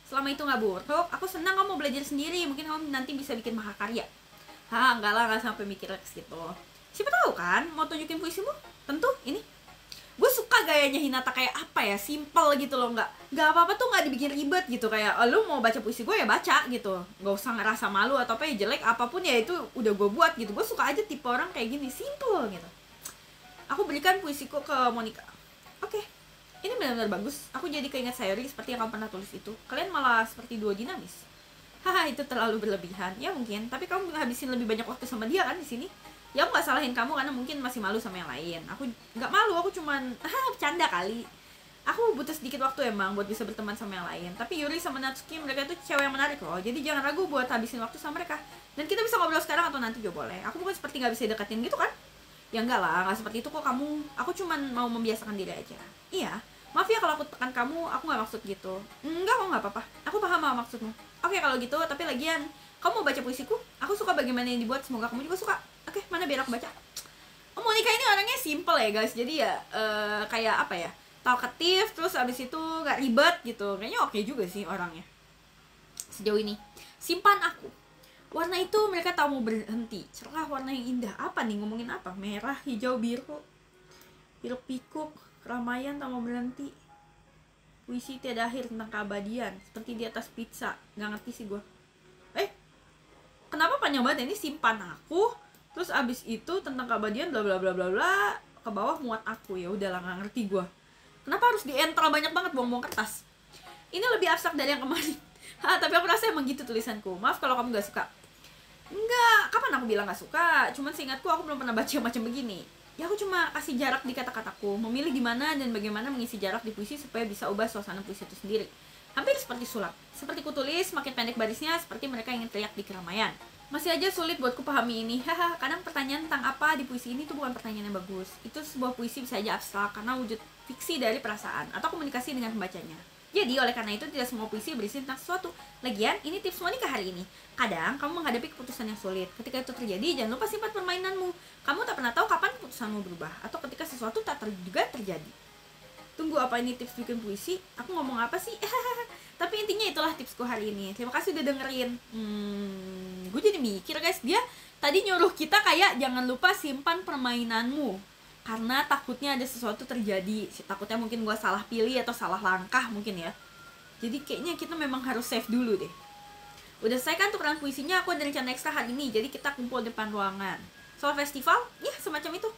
Selama itu gak buruk, aku senang kamu belajar sendiri. Mungkin kamu nanti bisa bikin mahakarya. Enggak lah, gak sampai mikir ke situ. Siapa tahu kan, mau tunjukin puisimu? Tentu, ini. Gue suka gayanya Hinata kayak apa ya, simple gitu loh, nggak apa-apa tuh nggak dibikin ribet gitu. Kayak, lu mau baca puisi gue ya baca gitu. Gak usah ngerasa malu atau apa ya, jelek apapun ya itu udah gue buat gitu. Gue suka aja tipe orang kayak gini, simple gitu. Aku berikan puisiku ke Monica. Oke, ini benar-benar bagus. Aku jadi keinget Sayori seperti yang kamu pernah tulis itu. Kalian malah seperti duo dinamis. Itu terlalu berlebihan. Ya mungkin, tapi kamu habisin lebih banyak waktu sama dia kan di sini. Ya aku gak salahin kamu karena mungkin masih malu sama yang lain. Aku gak malu, aku cuman bercanda kali. Aku butuh sedikit waktu emang buat bisa berteman sama yang lain. Tapi Yuri sama Natsuki mereka tuh cewek yang menarik loh. Jadi jangan ragu buat habisin waktu sama mereka. Dan kita bisa ngobrol sekarang atau nanti juga boleh. Aku bukan seperti gak bisa deketin gitu kan. Ya enggak lah, gak seperti itu kok kamu. Aku cuman mau membiasakan diri aja. Iya, maaf ya kalau aku tekan kamu, aku gak maksud gitu. Enggak kok, gak apa-apa. Aku paham apa maksudmu. Oke kalau gitu, tapi lagian kamu mau baca puisiku? Aku suka bagaimana yang dibuat, semoga kamu juga suka. Oke, mana biar aku baca. Monica ini orangnya simple ya guys. Jadi ya kayak apa ya, talkatif, terus abis itu gak ribet gitu. Kayaknya oke juga sih orangnya sejauh ini. Simpan aku. Warna itu mereka tahu mau berhenti. Cerah, warna yang indah. Apa nih, ngomongin apa? Merah, hijau, biru, hiruk pikuk, keramaian tak mau berhenti. Puisi tiada akhir tentang keabadian, seperti di atas pizza. Gak ngerti sih gue. Kenapa panjang banget ini? Simpan aku, terus abis itu tentang keabadian bla bla bla bla bla, ke bawah muat aku. Ya udahlah, nggak ngerti gue. Kenapa harus dientral banyak banget buang-buang kertas? Ini lebih abstrak dari yang kemarin. Tapi aku rasa emang gitu tulisanku. Maaf kalau kamu gak suka. Enggak, kapan aku bilang gak suka? Cuman seingatku aku belum pernah baca macam begini. Ya aku cuma kasih jarak di kata-kataku, memilih di mana dan bagaimana mengisi jarak di puisi supaya bisa ubah suasana puisi itu sendiri. Hampir seperti sulap. Seperti kutulis, makin pendek barisnya seperti mereka ingin teriak di keramaian. Masih aja sulit buatku pahami ini. Kadang pertanyaan tentang apa di puisi ini tuh bukan pertanyaan yang bagus. Itu sebuah puisi bisa aja abstrak karena wujud fiksi dari perasaan atau komunikasi dengan pembacanya. Jadi oleh karena itu tidak semua puisi berisi tentang sesuatu. Lagian, ini tips Monica hari ini. Kadang kamu menghadapi keputusan yang sulit. Ketika itu terjadi, jangan lupa simpan permainanmu. Kamu tak pernah tahu kapan keputusanmu berubah atau ketika sesuatu tak juga terjadi. Tunggu, apa ini tips bikin puisi? Aku ngomong apa sih? Tapi intinya itulah tipsku hari ini. Terima kasih udah dengerin. Gue jadi mikir guys, dia tadi nyuruh kita kayak jangan lupa simpan permainanmu, karena takutnya ada sesuatu terjadi. Takutnya mungkin gue salah pilih atau salah langkah mungkin ya. Jadi kayaknya kita memang harus save dulu deh. Udah selesai kan tukeran puisinya, aku ada rencana ekstra hari ini, jadi kita kumpul depan ruangan. Soal festival, ya semacam itu.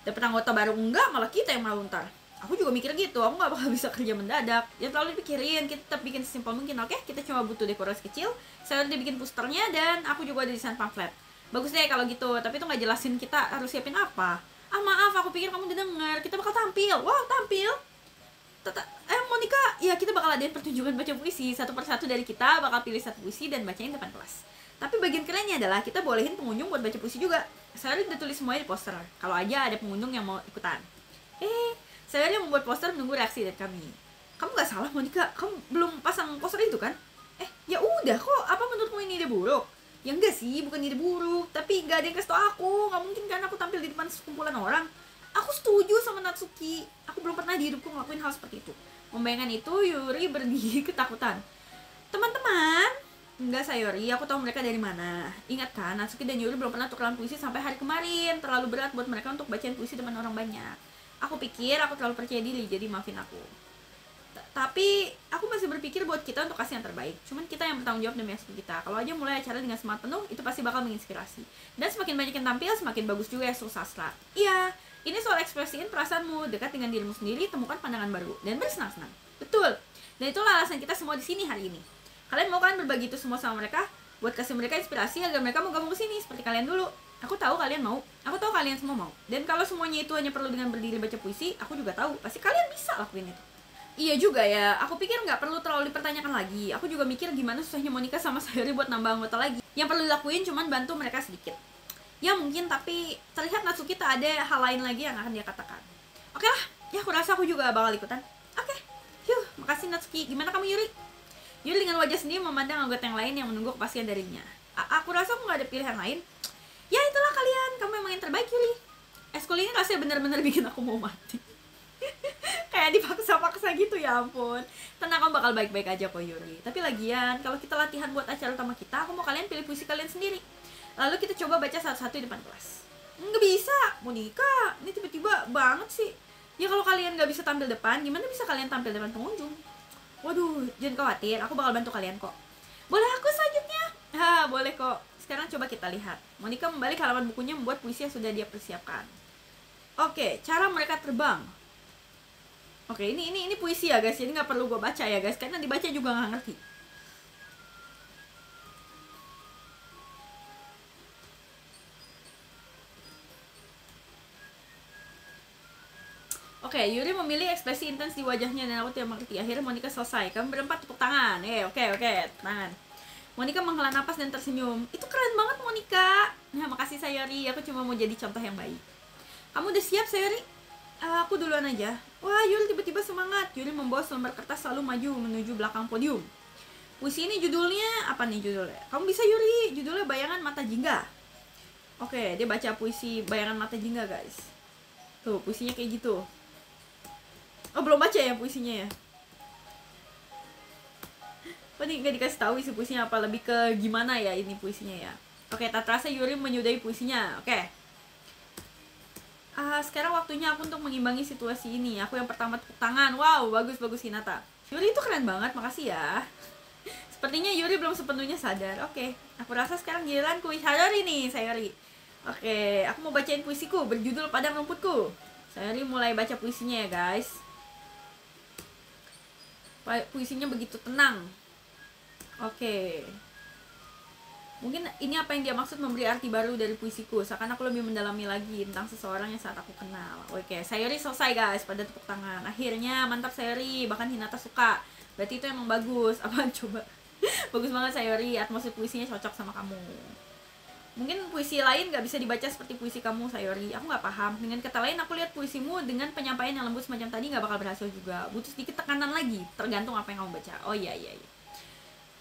Dapet anggota baru enggak, malah kita yang malu ntar. Aku juga mikir gitu, aku gak bakal bisa kerja mendadak. Ya terlalu dipikirin, kita tetap bikin sesimpel mungkin, oke? Kita cuma butuh dekorasi kecil, saya udah bikin posternya, dan aku juga ada desain pamflet. Bagus deh kalau gitu, tapi itu gak jelasin kita harus siapin apa. Ah maaf, aku pikir kamu udah denger, kita bakal tampil. Wow, tampil? Monica, ya kita bakal adain pertunjukan baca puisi. Satu persatu dari kita bakal pilih satu puisi dan bacain depan kelas. Tapi bagian kerennya adalah kita bolehin pengunjung buat baca puisi juga. Saya udah tulis semuanya di poster, kalau aja ada pengunjung yang mau ikutan. Saya yang membuat poster menunggu reaksi dari kami. Kamu gak salah Monica, kamu belum pasang poster itu kan? Ya udah kok, apa menurutmu ini ide buruk? Ya enggak sih, bukan ide buruk, tapi gak ada yang kasih tau aku. Gak mungkin kan aku tampil di depan sekumpulan orang. Aku setuju sama Natsuki, aku belum pernah di hidupku ngelakuin hal seperti itu. Membayangkan itu, Yuri berdiri ketakutan. Teman-teman, enggak Sayori, aku tahu mereka dari mana. Ingat kan, Natsuki dan Yuri belum pernah tukeran puisi sampai hari kemarin. Terlalu berat buat mereka untuk bacain puisi depan orang banyak. Aku pikir aku terlalu percaya diri, jadi maafin aku. Tapi aku masih berpikir buat kita untuk kasih yang terbaik. Cuman kita yang bertanggung jawab demi hasil kita. Kalau aja mulai acara dengan semangat penuh, itu pasti bakal menginspirasi. Dan semakin banyak yang tampil, semakin bagus juga Sul Sastra. Iya, ini soal ekspresiin perasaanmu, dekat dengan dirimu sendiri, temukan pandangan baru, dan bersenang-senang. Betul. Dan itulah alasan kita semua di sini hari ini. Kalian mau kan berbagi itu semua sama mereka? Buat kasih mereka inspirasi agar mereka mau gabung ke sini seperti kalian dulu. Aku tahu kalian mau, aku tahu kalian semua mau. Dan kalau semuanya itu hanya perlu dengan berdiri baca puisi, aku juga tahu, pasti kalian bisa lakuin itu. Iya juga ya, aku pikir nggak perlu terlalu dipertanyakan lagi. Aku juga mikir gimana susahnya Monica sama Sayori buat nambah anggota lagi. Yang perlu dilakuin cuman bantu mereka sedikit. Ya mungkin, tapi terlihat Natsuki tak ada hal lain lagi yang akan dia katakan. Oke lah, ya aku rasa aku juga bakal ikutan. Oke, makasih Natsuki. Gimana kamu Yuri? Yuri dengan wajah sendiri memandang anggota yang lain yang menunggu kepastian darinya. Aku rasa aku nggak ada pilihan lain. Ya itulah kalian, kamu memang yang terbaik Yuri. Eskul ini rasanya benar-benar bikin aku mau mati. Kayak dipaksa-paksa gitu, ya ampun. Tenang, kamu bakal baik-baik aja kok Yuri. Tapi lagian, kalau kita latihan buat acara utama kita, aku mau kalian pilih puisi kalian sendiri. Lalu kita coba baca satu-satu di depan kelas. Nggak bisa, Monica, ini tiba-tiba banget sih. Ya kalau kalian nggak bisa tampil depan, gimana bisa kalian tampil depan pengunjung? Waduh, jangan khawatir, aku bakal bantu kalian kok. Boleh aku selanjutnya? Boleh kok. Sekarang coba kita lihat. Monica membalik halaman bukunya membuat puisi yang sudah dia persiapkan. Oke, cara mereka terbang. Oke, ini puisi ya guys. Jadi nggak perlu gue baca ya guys, karena dibaca juga nggak ngerti. Oke, Yuri memilih ekspresi intens di wajahnya dan aku tidak mengerti. Akhirnya Monica selesai. Kami berempat tepuk tangan. Oke, tangan. Monica menghela napas dan tersenyum. Itu keren banget Monica. Nah, makasih Sayori. Aku cuma mau jadi contoh yang baik. Kamu udah siap Sayori? Aku duluan aja. Wah, Yuri tiba-tiba semangat. Yuri membawa selembar kertas lalu maju menuju belakang podium. Puisi ini judulnya apa nih judulnya? Kamu bisa Yuri. Judulnya Bayangan Mata Jingga. Oke, dia baca puisi Bayangan Mata Jingga guys. Tuh, puisinya kayak gitu. Oh, belum baca ya puisinya ya? Oh, ini gak dikasih tahu isi puisinya apa, lebih ke gimana ya ini puisinya ya. Oke, tak terasa Yuri menyudahi puisinya. Oke. Sekarang waktunya aku untuk mengimbangi situasi ini. Aku yang pertama tepuk tangan. Wow, bagus Hinata. Yuri itu keren banget, makasih ya. Sepertinya Yuri belum sepenuhnya sadar. Oke, aku rasa sekarang giliranku. Sayori nih, Sayori. Oke, aku mau bacain puisiku berjudul Padang Rumputku. Sayori mulai baca puisinya ya guys. Puisinya begitu tenang. Oke. Mungkin ini apa yang dia maksud memberi arti baru dari puisiku. Seakan aku lebih mendalami lagi tentang seseorang yang saat aku kenal. Oke, Sayori selesai guys, pada tepuk tangan. Akhirnya, mantap Sayori, bahkan Hinata suka. Berarti itu emang bagus. Apaan coba? Bagus banget Sayori, atmosfer puisinya cocok sama kamu. Mungkin puisi lain gak bisa dibaca seperti puisi kamu Sayori. Aku gak paham. Dengan kata lain, aku lihat puisimu dengan penyampaian yang lembut semacam tadi gak bakal berhasil juga. Butuh sedikit tekanan lagi, tergantung apa yang kamu baca. Oh iya.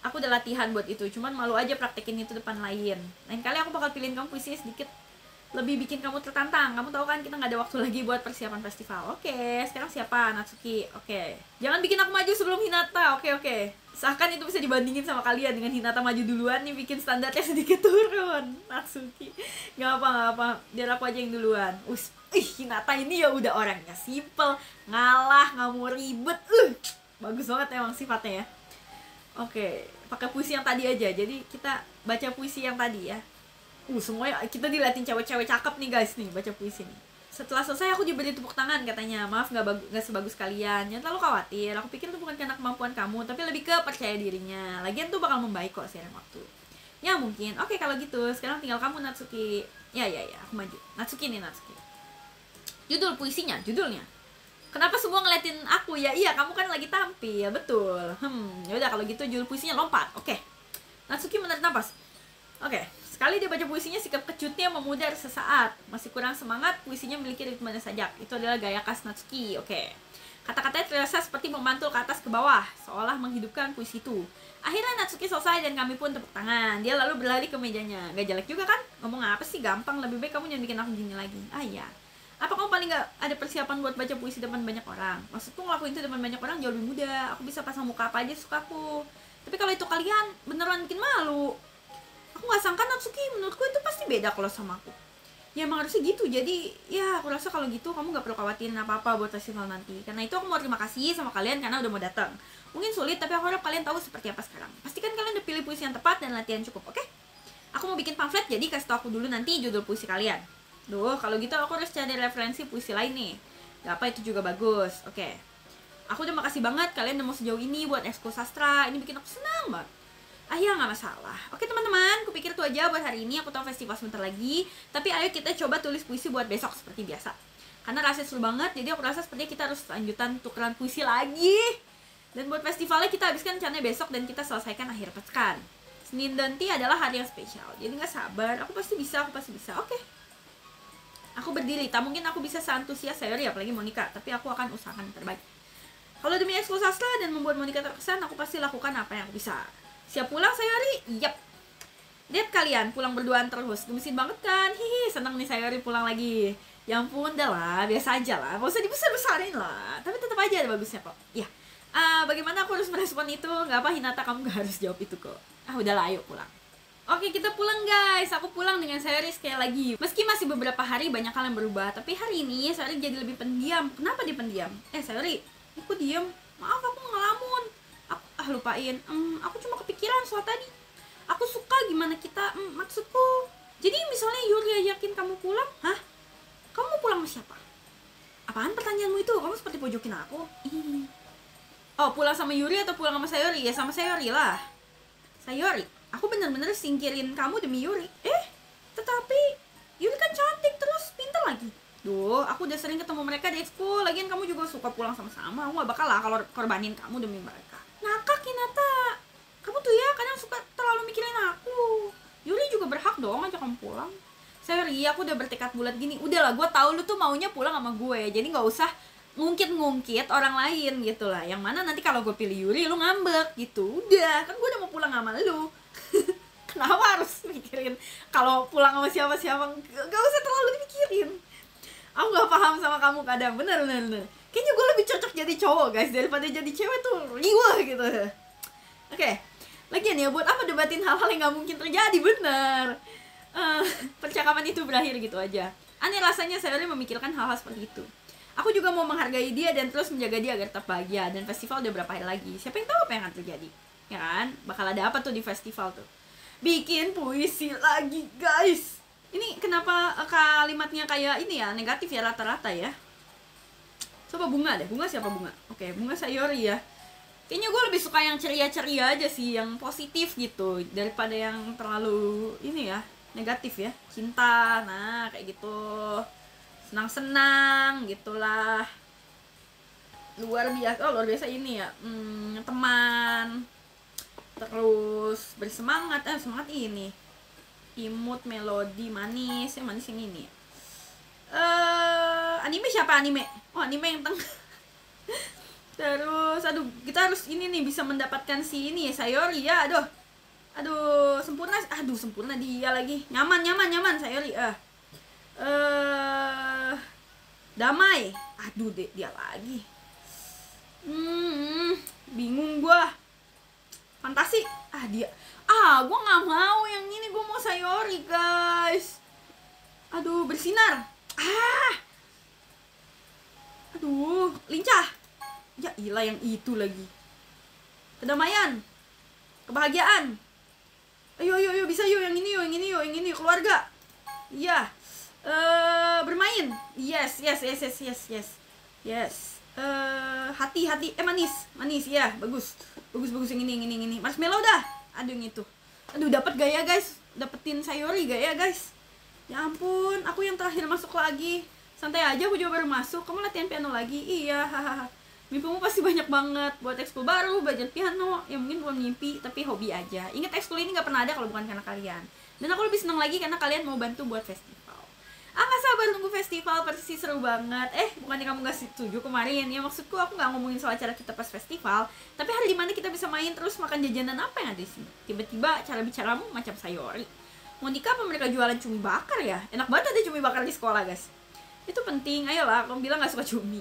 Aku udah latihan buat itu, cuman malu aja praktekin itu depan lain. Lain kali aku bakal pilihin kamu puisinya sedikit lebih bikin kamu tertantang. Kamu tahu kan kita nggak ada waktu lagi buat persiapan festival. Oke, sekarang siapa? Natsuki. Oke, jangan bikin aku maju sebelum Hinata. Oke. Seakan itu bisa dibandingin sama kalian. Dengan Hinata maju duluan nih, bikin standarnya sedikit turun. Natsuki, nggak apa, biar aku aja yang duluan. Hinata ini ya udah orangnya simple, ngalah, nggak mau ribet. Bagus banget emang sifatnya ya. Oke, pakai puisi yang tadi aja. Jadi kita baca puisi yang tadi ya. Semuanya kita diliatin cewek-cewek cakep nih guys nih baca puisi nih. Setelah selesai aku diberi tepuk tangan katanya. Maaf nggak sebagus kalian. Jangan terlalu khawatir. Aku pikir itu bukan karena kemampuan kamu, tapi lebih ke percaya dirinya. Lagian tuh bakal membaik kok seiring waktu. Ya mungkin. Oke kalau gitu. Sekarang tinggal kamu Natsuki. Ya aku maju. Natsuki nih Natsuki. Judul puisinya, judulnya. Kenapa semua ngeliatin aku? Ya iya, kamu kan lagi tampil, betul. Ya udah kalau gitu judul puisinya lompat. Oke. Natsuki menarik napas. Oke. Sekali dia baca puisinya, sikap kecutnya memudar sesaat. Masih kurang semangat, puisinya memiliki ritme sajak. Itu adalah gaya khas Natsuki. Oke. Kata-katanya terasa seperti memantul ke atas ke bawah, seolah menghidupkan puisi itu. Akhirnya Natsuki selesai dan kami pun tepuk tangan. Dia lalu berlari ke mejanya. Gak jelek juga kan? Ngomong apa sih? Gampang, lebih baik kamu jangan bikin aku gini lagi. Iya. Apa kamu paling gak ada persiapan buat baca puisi depan banyak orang? Maksudku ngelakuin itu depan banyak orang jauh lebih mudah. Aku bisa pasang muka apa aja sukaku. Tapi kalau itu kalian beneran bikin malu. Aku gak sangka Natsuki, menurutku itu pasti beda kalau sama aku. Ya emang harusnya gitu. Jadi ya aku rasa kalau gitu kamu gak perlu khawatirin apa-apa buat festival nanti. Karena itu aku mau terima kasih sama kalian karena udah mau datang. Mungkin sulit tapi aku harap kalian tahu seperti apa sekarang. Pastikan kalian udah pilih puisi yang tepat dan latihan cukup, oke? Aku mau bikin pamflet, jadi kasih tau aku dulu nanti judul puisi kalian. Duh, kalau gitu aku harus cari referensi puisi lain nih. Gak apa, itu juga bagus. Oke. Aku udah makasih banget kalian udah mau sejauh ini buat ekskul sastra. Ini bikin aku senang banget. Ya gak masalah. Oke teman-teman, kupikir itu aja buat hari ini. Aku tahu festival sebentar lagi. Tapi ayo kita coba tulis puisi buat besok seperti biasa. Karena rasanya seru banget, jadi aku rasa sepertinya kita harus lanjutan tukeran puisi lagi. Dan buat festivalnya kita habiskan rencananya besok dan kita selesaikan akhir pekan. Senin nanti adalah hari yang spesial. Jadi gak sabar, aku pasti bisa. Oke. Aku berdiri, tak mungkin aku bisa seantusias Sayori apalagi Monica, tapi aku akan usahakan yang terbaik. Kalau demi ekskul sastra dan membuat Monica terkesan, aku pasti lakukan apa yang aku bisa. Siap pulang Sayori? Yap. Lihat kalian pulang berduaan terus, gemesin banget kan? Hihi, seneng nih Sayori pulang lagi. Ya ampun, dah lah, biasa aja lah, gak usah dibesar-besarin lah. Tapi tetap aja ada bagusnya kok. Ya, bagaimana aku harus merespon itu? Gak apa Hinata, kamu gak harus jawab itu kok. Udahlah, ayo pulang. Oke, kita pulang guys. Aku pulang dengan Sayori sekali lagi. Meski masih beberapa hari banyak hal yang berubah, tapi hari ini Sayori jadi lebih pendiam. Kenapa dia pendiam? Sayori, aku diam. Maaf, aku ngelamun. Aku lupain. Aku cuma kepikiran soal tadi. Aku suka gimana kita, maksudku. Jadi misalnya Yuri yakin kamu pulang, hah? Kamu mau pulang sama siapa? Apaan pertanyaanmu itu? Kamu seperti pojokin aku. Pulang sama Yuri atau pulang sama Sayori? Ya sama Sayori lah. Sayori, aku bener-bener singkirin kamu demi Yuri. Tetapi Yuri kan cantik terus pintar lagi. Duh, aku udah sering ketemu mereka di ekskul. Lagian kamu juga suka pulang sama-sama. Aku gak bakal lah kalau korbanin kamu demi mereka. Ngakak Hinata. Kamu tuh ya kadang suka terlalu mikirin aku. Yuri juga berhak dong ajak kamu pulang. Sayori, aku udah bertekad bulat gini. Udahlah, gue tahu lu tuh maunya pulang sama gue. Jadi gak usah ngungkit-ngungkit orang lain gitu lah. Yang mana nanti kalau gue pilih Yuri lu ngambek gitu. Udah, kan gue udah mau pulang sama lu. Kenapa harus mikirin kalau pulang sama siapa-siapa? Gak usah terlalu dipikirin. Aku gak paham sama kamu kadang. Bener. Kayaknya gue lebih cocok jadi cowok guys daripada jadi cewek tuh riwah gitu. Oke. Lagian ya buat apa debatin hal-hal yang gak mungkin terjadi, bener. Percakapan itu berakhir gitu aja. Aneh rasanya Sayori memikirkan hal-hal seperti itu. Aku juga mau menghargai dia dan terus menjaga dia agar tetap bahagia. Dan festival udah berapa hari lagi. Siapa yang tahu apa yang akan terjadi? Ya kan? Bakal ada apa tuh di festival tuh? Bikin puisi lagi guys. Ini kenapa kalimatnya kayak ini ya, negatif ya rata-rata ya. Coba Bunga deh. Bunga siapa Bunga? Oke, Bunga Sayori ya. Kayaknya gue lebih suka yang ceria-ceria aja sih, yang positif gitu, daripada yang terlalu ini ya, negatif ya. Cinta, nah kayak gitu. Senang-senang gitulah. Luar biasa ini ya. Teman. Terus bersemangat, semangat ini. Imut, melodi, manis. Yang manis yang ini. Anime siapa anime? Anime yang tengah. Terus, kita harus ini nih bisa mendapatkan si ini ya, Sayori ya, sempurna dia lagi, nyaman Sayori, damai, dia lagi, bingung gua, fantasi, gua nggak mau yang ini, gua mau Sayori guys, bersinar, lincah. Ya ilah yang itu lagi. Kedamaian. kebahagiaan. Ayo, bisa yuk, yang ini yuk, keluarga. Iya. Bermain. Yes. Hati, manis ya, bagus yang ini. Marshmallow dah. Aduh yang itu. Aduh, dapat gak ya guys? Dapetin Sayori gak ya guys? Ya ampun, aku yang terakhir masuk lagi. Santai aja, aku juga baru masuk. Kamu latihan piano lagi? Iya, hahaha. Mimpimu pasti banyak banget, buat ekskul baru, belajar piano. Ya mungkin bukan mimpi, tapi hobi aja. Ingat, ekskul ini gak pernah ada kalau bukan karena kalian. Dan aku lebih senang lagi karena kalian mau bantu buat festival. Gak sabar nunggu festival, pasti seru banget. Bukannya kamu gak setuju kemarin? Ya maksudku aku gak ngomongin soal cara kita pas festival, tapi hari dimana kita bisa main terus makan jajanan apa yang ada di sini. Tiba-tiba cara bicaramu macam Sayori. Monica apa mereka jualan cumi bakar ya? Enak banget ada cumi bakar di sekolah guys. Itu penting, ayolah, kamu bilang gak suka cumi.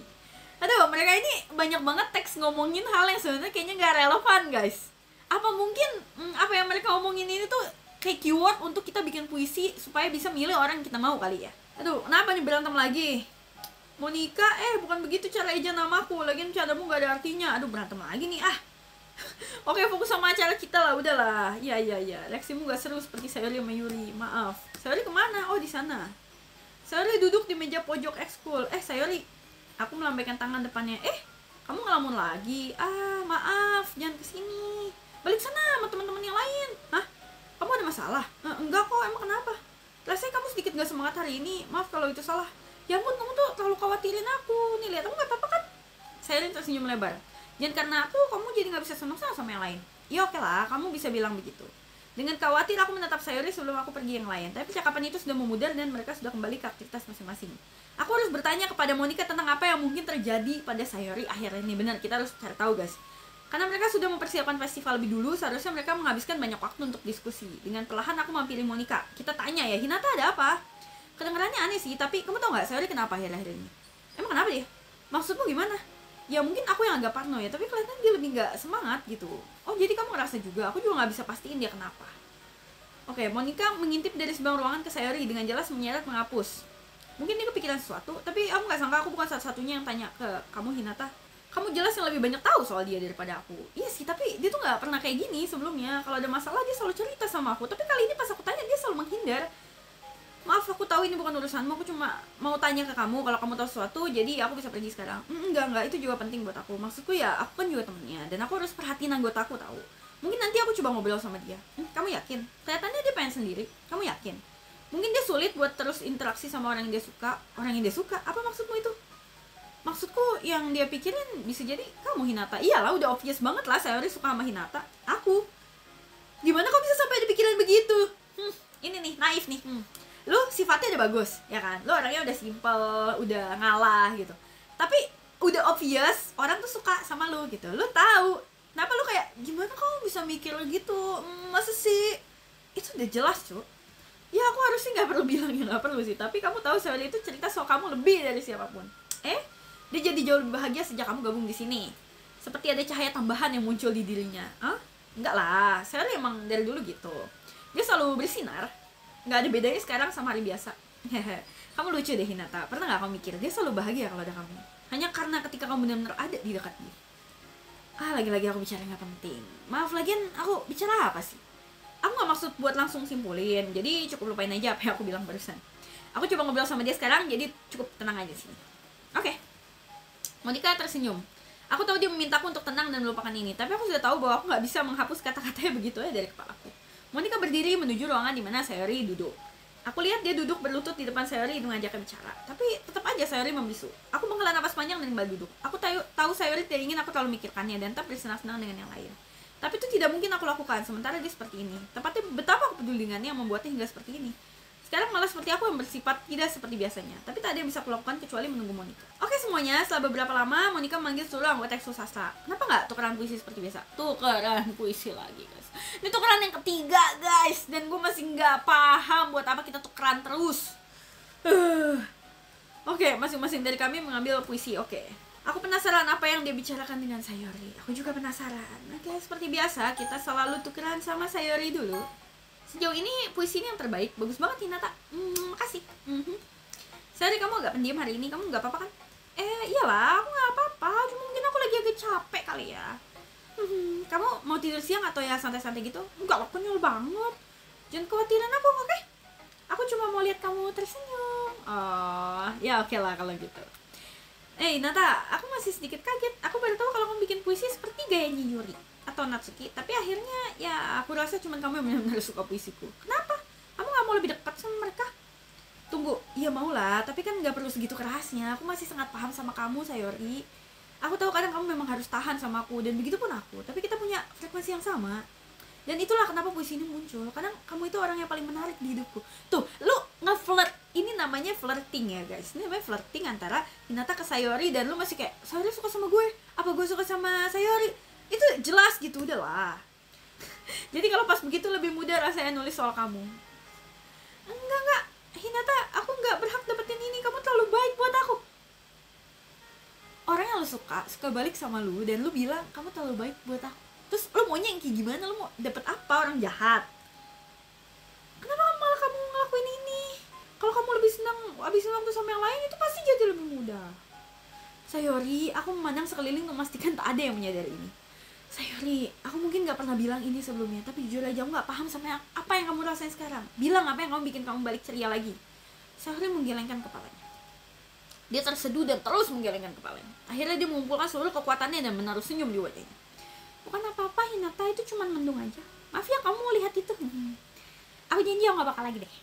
Aduh, mereka ini banyak banget teks ngomongin hal yang sebenarnya kayaknya gak relevan guys. Apa mungkin apa yang mereka ngomongin ini tuh kayak keyword untuk kita bikin puisi supaya bisa milih orang yang kita mau kali ya. Aduh, kenapa nih berantem lagi? Monica, bukan begitu cara eja namaku. Lagian cadamu gak ada artinya. Aduh, berantem lagi nih Oke, fokus sama acara kita lah, udahlah. Iya. Leksimu gak seru seperti Sayori sama Yuri. Maaf. Sayori kemana? Oh, di sana. Sayori duduk di meja pojok ekskul. Sayori, aku melambaikan tangan depannya. Kamu ngelamun lagi? Maaf, jangan kesini. Balik sana sama teman-teman yang lain. Hah? Kamu ada masalah? Enggak kok, emang kenapa? Rasanya kamu sedikit gak semangat hari ini. Maaf kalau itu salah. Ya ampun, kamu tuh terlalu khawatirin aku. Nih, lihat, kamu gak apa-apa kan? Sayori tersenyum lebar. Jangan karena aku, kamu jadi gak bisa senang sama yang lain. Ya oke lah, kamu bisa bilang begitu. Dengan khawatir, aku menatap Sayori sebelum aku pergi yang lain. Tapi percakapan itu sudah memudar dan mereka sudah kembali ke aktivitas masing-masing. Aku harus bertanya kepada Monica tentang apa yang mungkin terjadi pada Sayori akhir ini. Benar, kita harus cari tahu guys. Karena mereka sudah mempersiapkan festival lebih dulu, seharusnya mereka menghabiskan banyak waktu untuk diskusi. Dengan perlahan aku mampiri Monica. Kita tanya ya, Hinata ada apa? Kedengarannya aneh sih, tapi kamu tau gak Sayori kenapa akhir-akhir ini? Emang kenapa dia? Maksudmu gimana? Ya mungkin aku yang agak parno ya, tapi kelihatan dia lebih gak semangat gitu. Oh jadi kamu ngerasa juga, aku juga gak bisa pastiin dia kenapa. Oke, Monica mengintip dari sebelah ruangan ke Sayori dengan jelas menyeret menghapus. Mungkin dia kepikiran sesuatu, tapi aku gak sangka aku bukan satu-satunya yang tanya ke kamu Hinata. Kamu jelas yang lebih banyak tahu soal dia daripada aku. Iya sih, tapi dia tuh gak pernah kayak gini sebelumnya. Kalau ada masalah dia selalu cerita sama aku, tapi kali ini pas aku tanya dia selalu menghindar. Maaf, aku tahu ini bukan urusanmu, aku cuma mau tanya ke kamu kalau kamu tahu sesuatu, jadi aku bisa pergi sekarang. Enggak, itu juga penting buat aku. Maksudku ya, aku kan juga temennya, dan aku harus perhatiin anggotaku tahu. Mungkin nanti aku coba ngobrol sama dia. Kamu yakin? Kelihatannya dia pengen sendiri. Kamu yakin? Mungkin dia sulit buat terus interaksi sama orang yang dia suka. Orang yang dia suka? Apa maksudmu itu? Maksudku yang dia pikirin bisa jadi kamu Hinata. Iyalah, udah obvious banget lah Sayori suka sama Hinata. Aku. Gimana kok bisa sampai ada pikiran begitu? Ini nih, naif nih. Lu sifatnya udah bagus, ya kan? Lu orangnya udah simple, udah ngalah gitu. Tapi udah obvious orang tuh suka sama lu gitu. Lu tahu. Kenapa lu kayak gimana kamu bisa mikir gitu? Masa sih? Itu udah jelas, Cuk. Ya aku harusnya nggak perlu bilang ya, nggak perlu sih. Tapi kamu tahu Sayori itu cerita soal kamu lebih dari siapapun. Dia jadi jauh lebih bahagia sejak kamu gabung di sini. Seperti ada cahaya tambahan yang muncul di dirinya. Enggak lah, Sayori emang dari dulu gitu. Dia selalu bersinar. Nggak ada bedanya sekarang sama hari biasa. Kamu lucu deh Hinata. Pernah nggak kamu mikir dia selalu bahagia kalau ada kamu? Hanya karena ketika kamu benar-benar ada di dekat dia. Lagi-lagi aku bicara nggak penting. Maaf, lagian aku bicara apa sih? Aku nggak maksud buat langsung simpulin. Jadi cukup lupain aja apa yang aku bilang barusan. Aku coba ngobrol sama dia sekarang, jadi cukup tenang aja sih. Oke. Monica tersenyum. Aku tahu dia memintaku untuk tenang dan melupakan ini, tapi aku sudah tahu bahwa aku nggak bisa menghapus kata-katanya begitu aja dari kepalaku. Monica berdiri menuju ruangan di mana Sayori duduk. Aku lihat dia duduk berlutut di depan Sayori dan mengajaknya bicara. Tapi tetap aja Sayori membisu. Aku menghela napas panjang dan kembali duduk. Aku tahu Sayori tidak ingin aku terlalu memikirkannya dan tetap bersenang-senang dengan yang lain. Tapi itu tidak mungkin aku lakukan sementara dia seperti ini. Tepatnya betapa aku peduli dengannya yang membuatnya hingga seperti ini. Sekarang malah seperti aku yang bersifat tidak seperti biasanya. Tapi tak ada yang bisa aku lakukan kecuali menunggu Monica. Oke semuanya, setelah beberapa lama Monica memanggil seluruh anggota ekskul sastra. Kenapa nggak tukeran puisi seperti biasa? Tukeran puisi lagi guys. Ini tukeran yang ketiga guys. Dan gue masih nggak paham buat apa kita tukeran terus. Oke, masing-masing dari kami mengambil puisi. Oke. Aku penasaran apa yang dia bicarakan dengan Sayori. Aku juga penasaran. Oke, seperti biasa kita selalu tukeran sama Sayori dulu. Sejauh ini puisi ini yang terbaik. Bagus banget Hinata. Makasih. Sayori, kamu agak pendiam hari ini. Kamu nggak apa-apa kan? Iyalah, aku nggak apa-apa. Cuma mungkin aku lagi agak capek kali ya. Kamu mau tidur siang atau ya santai-santai gitu? Enggak, aku konyol banget. Jangan khawatirin aku, oke? Aku cuma mau lihat kamu tersenyum. Oh, ya oke lah kalau gitu. Nata, aku masih sedikit kaget. Aku baru tahu kalau kamu bikin puisi seperti gayanya Yuri atau Natsuki. Tapi akhirnya ya aku rasa cuma kamu yang benar-benar suka puisiku. Kenapa? Kamu gak mau lebih dekat sama mereka? Tunggu, iya mau lah. Tapi kan gak perlu segitu kerasnya. Aku masih sangat paham sama kamu, Sayori. Aku tahu kadang kamu memang harus tahan sama aku, dan begitu pun aku. Tapi kita punya frekuensi yang sama. Dan itulah kenapa puisi ini muncul. Kadang kamu itu orang yang paling menarik di hidupku. Tuh, lu nge-flirt. Ini namanya flirting ya guys. Ini namanya flirting antara Hinata ke Sayori. Dan lu masih kayak, Sayori suka sama gue, apa gue suka sama Sayori? Itu jelas gitu, udahlah. Jadi kalau pas begitu lebih mudah rasanya nulis soal kamu. Enggak Hinata, aku nggak berhak dapetin ini. Kamu terlalu baik buat aku. Orang yang lu suka balik sama lu. Dan lu bilang, kamu terlalu baik buat aku. Terus lu maunya yang kayak gimana? Lu mau dapet apa? Orang jahat? Kenapa malah kamu ngelakuin ini? Kalau kamu lebih senang habisin waktu sama yang lain, itu pasti jadi lebih mudah. Sayori, aku memandang sekeliling untuk memastikan tak ada yang menyadari ini. Sayori, aku mungkin gak pernah bilang ini sebelumnya, tapi jujur aja aku gak paham sama apa yang kamu rasain sekarang. Bilang apa yang kamu bikin kamu balik ceria lagi. Sayori menggelengkan kepalanya. Dia terseduh dan terus menggelengkan kepalanya. Akhirnya dia mengumpulkan seluruh kekuatannya dan menaruh senyum di wajahnya. Bukan apa-apa Hinata, itu cuma mendung aja. Maaf ya kamu mau lihat itu. Aku janji aku gak bakal lagi deh.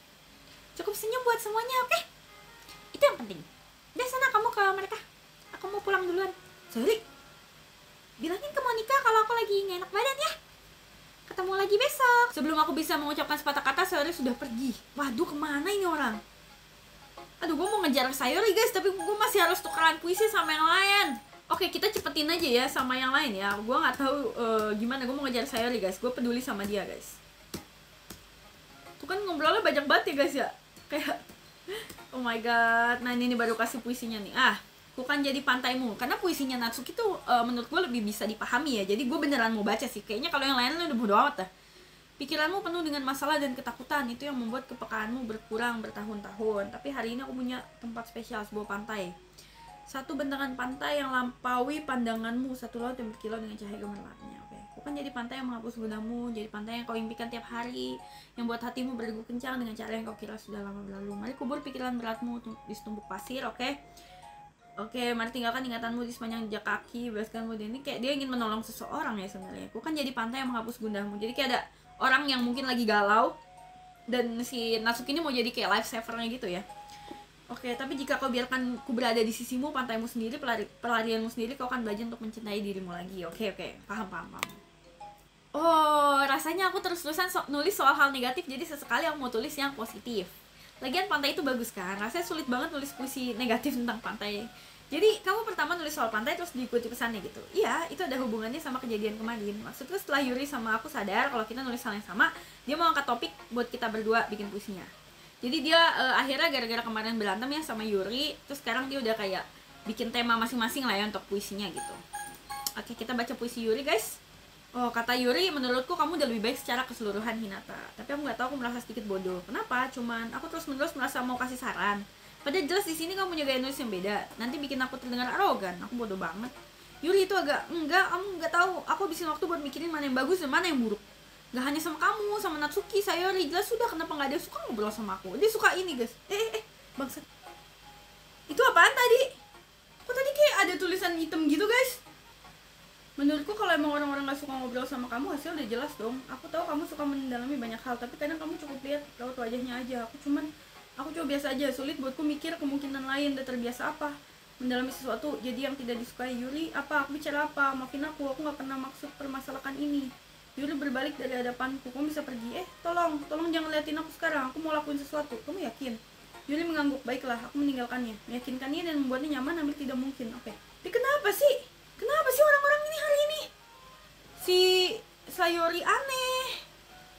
Cukup senyum buat semuanya, oke? Itu yang penting. Udah sana kamu ke mereka. Aku mau pulang duluan. Sorry, bilangin ke Monica kalau aku lagi gak enak badan ya. Ketemu lagi besok. Sebelum aku bisa mengucapkan sepatah kata, Sayori sudah pergi. Waduh, kemana ini orang? Aduh, gue mau ngejar Sayori guys, tapi gue masih harus tukeran puisi sama yang lain. Oke, kita cepetin aja ya sama yang lain ya. Gue nggak tahu gimana. Gue mau ngejar Sayori guys. Gue peduli sama dia guys. Tuh kan ngobrolnya banyak banget ya guys ya. Kayak oh my god. Nah ini baru kasih puisinya nih. Bukan jadi pantaimu. Karena puisinya Natsuki tuh menurut gue lebih bisa dipahami ya. Jadi gue beneran mau baca sih. Kayaknya kalau yang lain udah bodo amat dah. Pikiranmu penuh dengan masalah dan ketakutan. Itu yang membuat kepekaanmu berkurang bertahun-tahun. Tapi hari ini aku punya tempat spesial, sebuah pantai. Satu bentangan pantai yang lampaui pandanganmu, satu laut yang berkilau dengan cahaya gemerlapnya. Oke, bukan jadi pantai yang menghapus gundamu, jadi pantai yang kau impikan tiap hari, yang buat hatimu berdegup kencang dengan cara yang kau kira sudah lama berlalu. Mari kubur pikiran beratmu di setumpuk pasir, oke? Oke, mari tinggalkan ingatanmu di sepanjang jejak kaki, bebaskanmu. Ini kayak dia ingin menolong seseorang ya sebenarnya. Bukan jadi pantai yang menghapus gundamu. Jadi kayak ada orang yang mungkin lagi galau, dan si Natsuki ini mau jadi kayak life savernya gitu ya. Oke, tapi jika kau biarkan ku berada di sisimu, pantaimu sendiri, pelarianmu sendiri, kau akan belajar untuk mencintai dirimu lagi. Oke, paham. Oh, rasanya aku terus-terusan nulis soal hal negatif, jadi sesekali aku mau tulis yang positif. Lagian pantai itu bagus kan, rasanya sulit banget nulis puisi negatif tentang pantai. Jadi kamu pertama nulis soal pantai terus diikuti pesannya gitu. Iya, itu ada hubungannya sama kejadian kemarin. Maksudku setelah Yuri sama aku sadar kalau kita nulis hal yang sama, dia mau angkat topik buat kita berdua bikin puisinya. Jadi dia akhirnya gara-gara kemarin berantem ya sama Yuri, terus sekarang dia udah kayak bikin tema masing-masing lah ya untuk puisinya gitu. Oke, kita baca puisi Yuri guys. Oh, kata Yuri, menurutku kamu udah lebih baik secara keseluruhan Hinata. Tapi aku nggak tahu, aku merasa sedikit bodoh. Kenapa? Cuman aku terus-menerus merasa mau kasih saran. Padahal jelas di sini kamu punya gaya nulis yang beda. Nanti bikin aku terdengar arogan. Aku bodoh banget. Yuri itu enggak, kamu nggak tahu. Aku habisin waktu buat mikirin mana yang bagus dan mana yang buruk. Gak hanya sama kamu, sama Natsuki, Sayori. Jelas sudah kenapa gak ada yang suka ngobrol sama aku. Dia suka ini guys. Bangsat. Itu apaan tadi? Kok tadi kayak ada tulisan hitam gitu guys? Menurutku kalau emang orang-orang gak suka ngobrol sama kamu, hasil udah jelas dong. Aku tahu kamu suka mendalami banyak hal, tapi kadang kamu cukup lihat raut wajahnya aja. Aku coba biasa aja. Sulit buatku mikir kemungkinan lain. Udah terbiasa apa mendalami sesuatu jadi yang tidak disukai. Yuri, apa? Aku bicara apa? Maafin aku gak pernah maksud permasalahan ini. Yuri berbalik dari hadapanku. Kamu bisa pergi. Tolong jangan liatin aku sekarang. Aku mau lakuin sesuatu. Kamu yakin? Yuri mengangguk. Baiklah, aku meninggalkannya. Meyakinkannya dan membuatnya nyaman hampir tidak mungkin. Oke. Tapi kenapa sih? Kenapa sih orang-orang ini hari ini? Si Sayori aneh.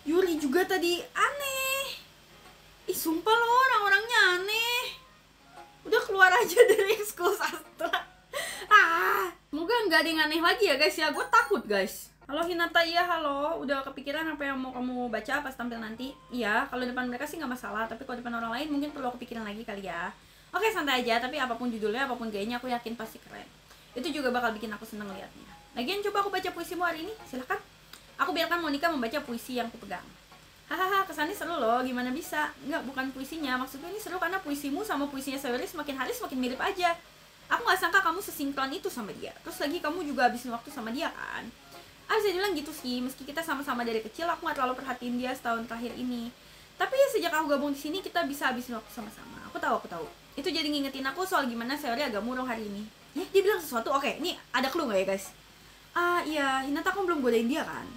Yuri juga tadi aneh. Ih, sumpah loh, orang-orangnya aneh. Udah keluar aja dari ekskul sastra. Semoga nggak ada yang aneh lagi ya guys ya. Gue takut guys. Halo Hinata, iya halo. Udah kepikiran apa yang mau kamu baca pas tampil nanti? Iya, kalau depan mereka sih nggak masalah. Tapi kalau depan orang lain mungkin perlu kepikiran lagi kali ya. Oke, santai aja. Tapi apapun judulnya, apapun gayanya, aku yakin pasti keren. Itu juga bakal bikin aku seneng liatnya. Lagian coba aku baca puisimu hari ini, silahkan. Aku biarkan Monica membaca puisi yang kupegang. Hahaha, kesannya seru loh, gimana bisa? Enggak, bukan puisinya, maksudnya ini seru karena puisimu sama puisinya Sayori semakin hari semakin mirip aja. Aku gak sangka kamu sesinkron itu sama dia. Terus lagi kamu juga habisin waktu sama dia kan. Bisa bilang gitu sih, meski kita sama-sama dari kecil, aku gak terlalu perhatiin dia setahun terakhir ini. Tapi ya sejak aku gabung di sini kita bisa habisin waktu sama-sama. Aku tahu. Itu jadi ngingetin aku soal gimana Sayori agak murung hari ini. Ya, dia bilang sesuatu. Oke, ini ada clue gak ya guys? Iya, Hinata kamu belum godain dia kan?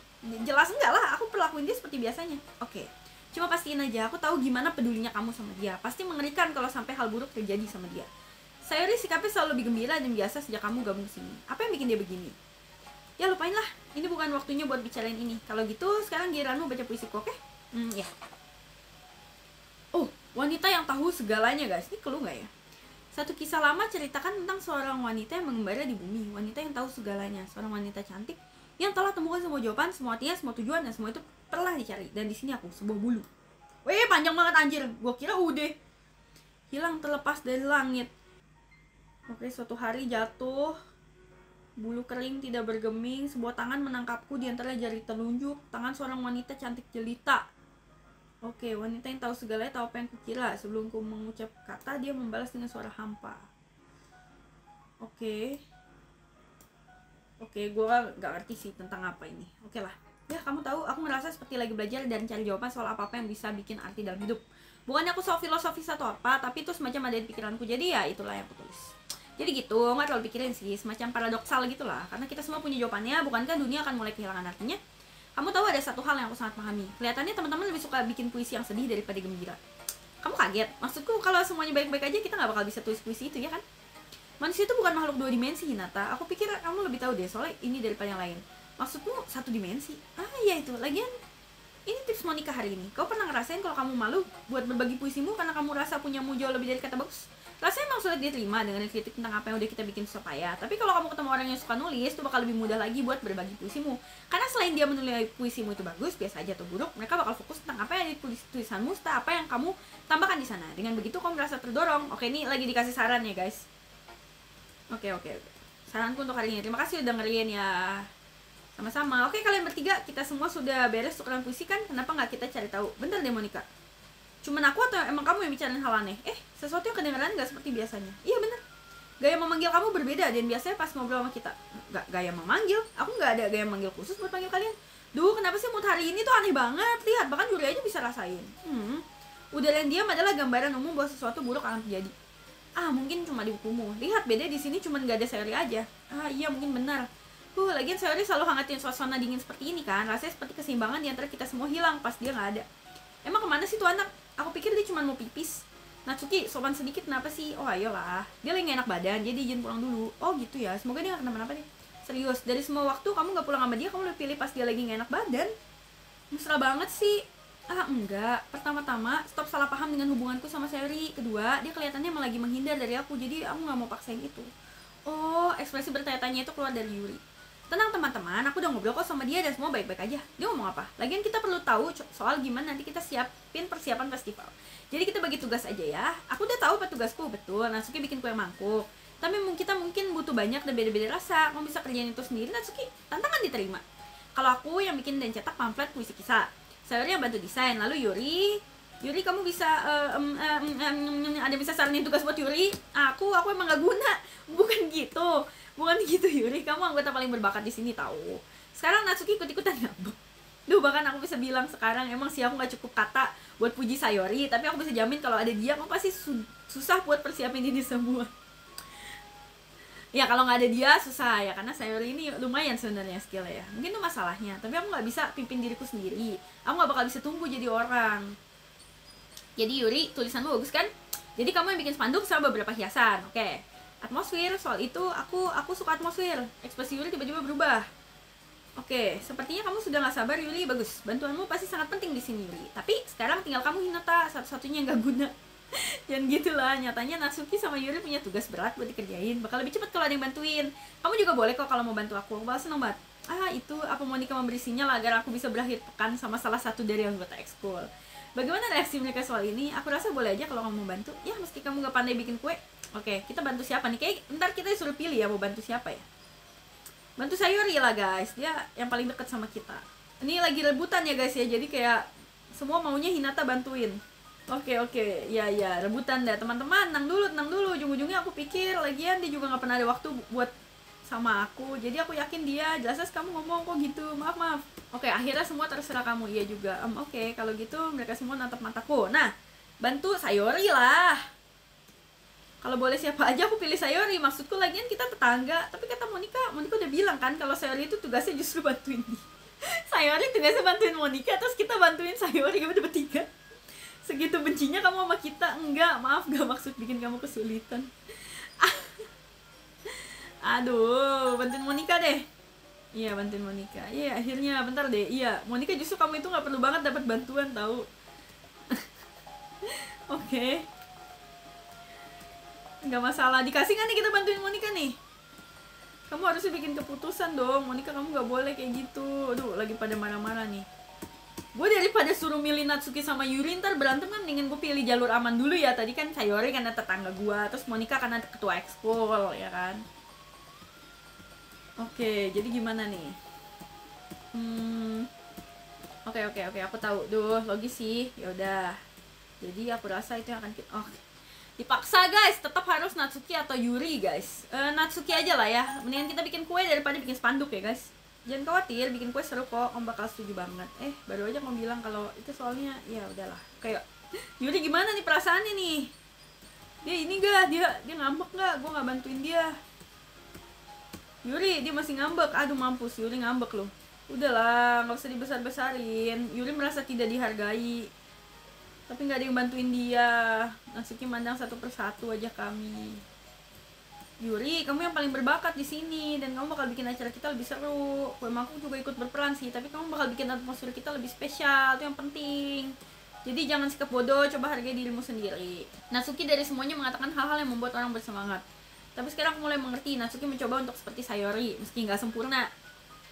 Jelas enggak lah, aku perlakuin dia seperti biasanya. Oke, cuma pastiin aja, aku tahu gimana pedulinya kamu sama dia. Pasti mengerikan kalau sampai hal buruk terjadi sama dia. Sayori sikapnya selalu lebih gembira dan biasa sejak kamu gabung sini. Apa yang bikin dia begini? Ya lupain lah, ini bukan waktunya buat bicarain ini. Kalau gitu, sekarang giliranmu baca puisiku, oke? Ya. Oh, wanita yang tahu segalanya guys, ini clue gak ya? Satu kisah lama ceritakan tentang seorang wanita yang mengembara di bumi. Wanita yang tahu segalanya, seorang wanita cantik yang telah temukan semua jawaban, semua artinya, semua tujuan, dan semua itu telah dicari. Dan di sini aku, sebuah bulu. Weh, panjang banget anjir. Gua kira udah hilang terlepas dari langit. Oke, suatu hari jatuh, bulu kering tidak bergeming, sebuah tangan menangkapku di antara jari telunjuk, tangan seorang wanita cantik jelita. Oke, wanita yang tahu segalanya, tahu apa yang kukira. Sebelum ku mengucap kata, dia membalas dengan suara hampa. Oke, gue gak ngerti sih tentang apa ini. Oke lah. Ya, kamu tahu, aku ngerasa seperti lagi belajar dan cari jawaban soal apa-apa yang bisa bikin arti dalam hidup. Bukannya aku so filosofis atau apa, tapi itu semacam ada di pikiranku. Jadi ya, itulah yang aku tulis. Jadi gitu, gak terlalu pikirin sih. Semacam paradoksal gitu lah. Karena kita semua punya jawabannya, bukankah dunia akan mulai kehilangan artinya? Kamu tahu ada satu hal yang aku sangat pahami. Kelihatannya teman-teman lebih suka bikin puisi yang sedih daripada gembira. Kamu kaget? Maksudku kalau semuanya baik-baik aja, kita gak bakal bisa tulis puisi itu, ya kan? Manusia itu bukan makhluk 2 dimensi, Hinata. Aku pikir kamu lebih tahu deh, soalnya ini daripada yang lain. Maksudmu 1 dimensi? Iya itu. Lagian, ini tips Monica hari ini. Kau pernah ngerasain kalau kamu malu buat berbagi puisimu karena kamu rasa punyamu jauh lebih dari kata bagus? Rasanya emang sulit diterima dengan kritik tentang apa yang udah kita bikin susah payah. Tapi kalau kamu ketemu orang yang suka nulis, itu bakal lebih mudah lagi buat berbagi puisimu. Karena selain dia menilai puisimu itu bagus, biasa aja atau buruk, mereka bakal fokus tentang apa yang ada di tulisanmu, serta apa yang kamu tambahkan di sana. Dengan begitu kamu merasa terdorong. Oke, ini lagi dikasih saran ya guys. Oke. Saranku untuk hari ini. Terima kasih udah dengerin ya. Sama-sama. Oke, kalian bertiga, kita semua sudah beres tukeran puisi kan? Kenapa nggak kita cari tahu? Bentar deh Monica. Cuman aku atau emang kamu yang bicarain hal aneh? Sesuatu yang kedengaran nggak seperti biasanya. Iya bener. Gaya memanggil kamu berbeda dan biasanya pas ngobrol sama kita. Nggak gaya memanggil. Aku nggak ada gaya manggil khusus buat panggil kalian. Duh, kenapa sih mood hari ini tuh aneh banget? Lihat, bahkan Yuri aja bisa rasain. Udara yang diam adalah gambaran umum bahwa sesuatu buruk akan terjadi. Mungkin cuma di bukumu. Lihat, beda di sini cuma nggak ada Sayori aja. Iya mungkin benar. Lagian Sayori selalu hangatin suasana dingin seperti ini kan. Rasanya seperti keseimbangan di antara kita semua hilang pas dia nggak ada. Emang kemana sih tuh anak? Aku pikir dia cuma mau pipis. Natsuki, sopan sedikit kenapa sih? Ayolah, dia lagi gak enak badan, jadi izin pulang dulu. Oh gitu ya, semoga dia gak kenapa-napa deh. Serius, dari semua waktu kamu gak pulang sama dia, kamu lebih pilih pas dia lagi gak enak badan. Mesra banget sih. Enggak. Pertama-tama, stop salah paham dengan hubunganku sama Sayori. Kedua, dia kelihatannya emang lagi menghindar dari aku, jadi aku gak mau paksain itu. Oh, ekspresi bertanya-tanya itu keluar dari Yuri. Tenang teman-teman, aku udah ngobrol kok sama dia dan semua baik-baik aja. Dia ngomong apa? Lagian kita perlu tahu soal gimana nanti kita siapin persiapan festival. Jadi kita bagi tugas aja ya. Aku udah tahu apa tugasku, betul. Natsuki bikin kue mangkuk. Tapi kita mungkin butuh banyak dan beda-beda rasa. Kamu bisa kerjain itu sendiri, Natsuki. Tantangan diterima. Kalau aku yang bikin dan cetak pamflet puisi kisah. Sayori yang bantu desain. Lalu Yuri kamu bisa ada bisa saranin tugas buat Yuri? Aku emang gak guna. Bukan gitu Yuri, kamu anggota paling berbakat di sini tahu. Sekarang Natsuki ikut-ikutan ngambek. Bahkan aku bisa bilang sekarang emang sih aku gak cukup kata buat puji Sayori, tapi aku bisa jamin kalau ada dia kamu pasti susah buat persiapin ini semua. Ya kalau nggak ada dia susah ya, karena Sayori ini lumayan sebenarnya skillnya ya. Mungkin itu masalahnya, tapi aku nggak bisa pimpin diriku sendiri. Aku nggak bakal bisa tunggu jadi orang. Jadi Yuri, tulisanmu bagus kan? Jadi kamu yang bikin spanduk sama beberapa hiasan, oke? Atmosfer, soal itu aku suka atmosfer. Ekspresi Yuri tiba-tiba berubah. Oke, sepertinya kamu sudah gak sabar Yuri, bagus. Bantuanmu pasti sangat penting di sini Yuri. Tapi sekarang tinggal kamu Hinata, satu-satunya yang gak guna. Dan gitulah, nyatanya Natsuki sama Yuri punya tugas berat buat dikerjain. Bakal lebih cepat kalau ada yang bantuin. Kamu juga boleh kok kalau mau bantu aku bakal seneng banget. Itu apa Monica memberi sinyal agar aku bisa berakhir pekan sama salah satu dari anggota ekskul. Bagaimana reaksi mereka soal ini? Aku rasa boleh aja kalau kamu mau bantu. Ya, meski kamu gak pandai bikin kue. Oke, kita bantu siapa nih? Kayak ntar kita disuruh pilih ya mau bantu siapa ya. Bantu Sayori lah guys, dia yang paling deket sama kita. Ini lagi rebutan ya guys ya, jadi kayak semua maunya Hinata bantuin. Oke, ya rebutan dah teman-teman. Tenang dulu. Ujung-ujungnya aku pikir lagian dia juga nggak pernah ada waktu buat sama aku, jadi aku yakin dia. Jelas kamu ngomong kok gitu, maaf. Oke, akhirnya semua terserah kamu. Iya juga. Oke, kalau gitu mereka semua natap mataku. Nah, bantu Sayori lah. Kalau boleh siapa aja aku pilih Sayori. Maksudku lagian kita tetangga. Tapi kata Monica udah bilang kan kalau Sayori itu tugasnya justru bantuin dia. Sayori tugasnya bantuin Monica, terus kita bantuin Sayori, kita bertiga. Segitu bencinya kamu sama kita. Enggak, maaf, gak maksud bikin kamu kesulitan. Aduh, bantuin Monica deh. Iya, bantuin Monica. Iya, akhirnya bentar deh. Iya, Monica justru kamu itu gak perlu banget dapat bantuan tahu. Oke. Nggak masalah, dikasih nggak nih kita bantuin Monica nih? Kamu harusnya bikin keputusan dong, Monica, kamu nggak boleh kayak gitu. Aduh, lagi pada marah-marah nih. Gue daripada suruh milih Natsuki sama Yuri ntar berantem kan, mendingan gue pilih jalur aman dulu ya. Tadi kan Sayori karena tetangga gue, terus Monica karena ketua ekskul ya kan. Oke, jadi gimana nih? Oke, aku tahu. Duh, logis sih. Yaudah. Jadi aku rasa itu yang akan kita... Dipaksa guys, tetap harus Natsuki atau Yuri guys. Natsuki aja lah ya. Mendingan kita bikin kue daripada bikin spanduk ya guys. Jangan khawatir, bikin kue seru kok. Om bakal setuju banget. Baru aja mau bilang kalau itu soalnya ya udahlah. Kayak Yuri gimana nih perasaannya nih? Dia ini gak? Dia ngambek gak? Gue gak bantuin dia. Yuri, dia masih ngambek. Aduh mampus, Yuri ngambek loh. Udahlah, gak usah dibesar-besarin. Yuri merasa tidak dihargai. Tapi nggak ada yang bantuin dia. Natsuki mandang satu persatu aja kami. Yuri, kamu yang paling berbakat di sini dan kamu bakal bikin acara kita lebih seru. Memang aku juga ikut berperan sih, tapi kamu bakal bikin atmosfer kita lebih spesial. Itu yang penting. Jadi jangan sikap bodoh, coba hargai dirimu sendiri. Natsuki dari semuanya mengatakan hal-hal yang membuat orang bersemangat. Tapi sekarang aku mulai mengerti, Natsuki mencoba untuk seperti Sayori, meski nggak sempurna.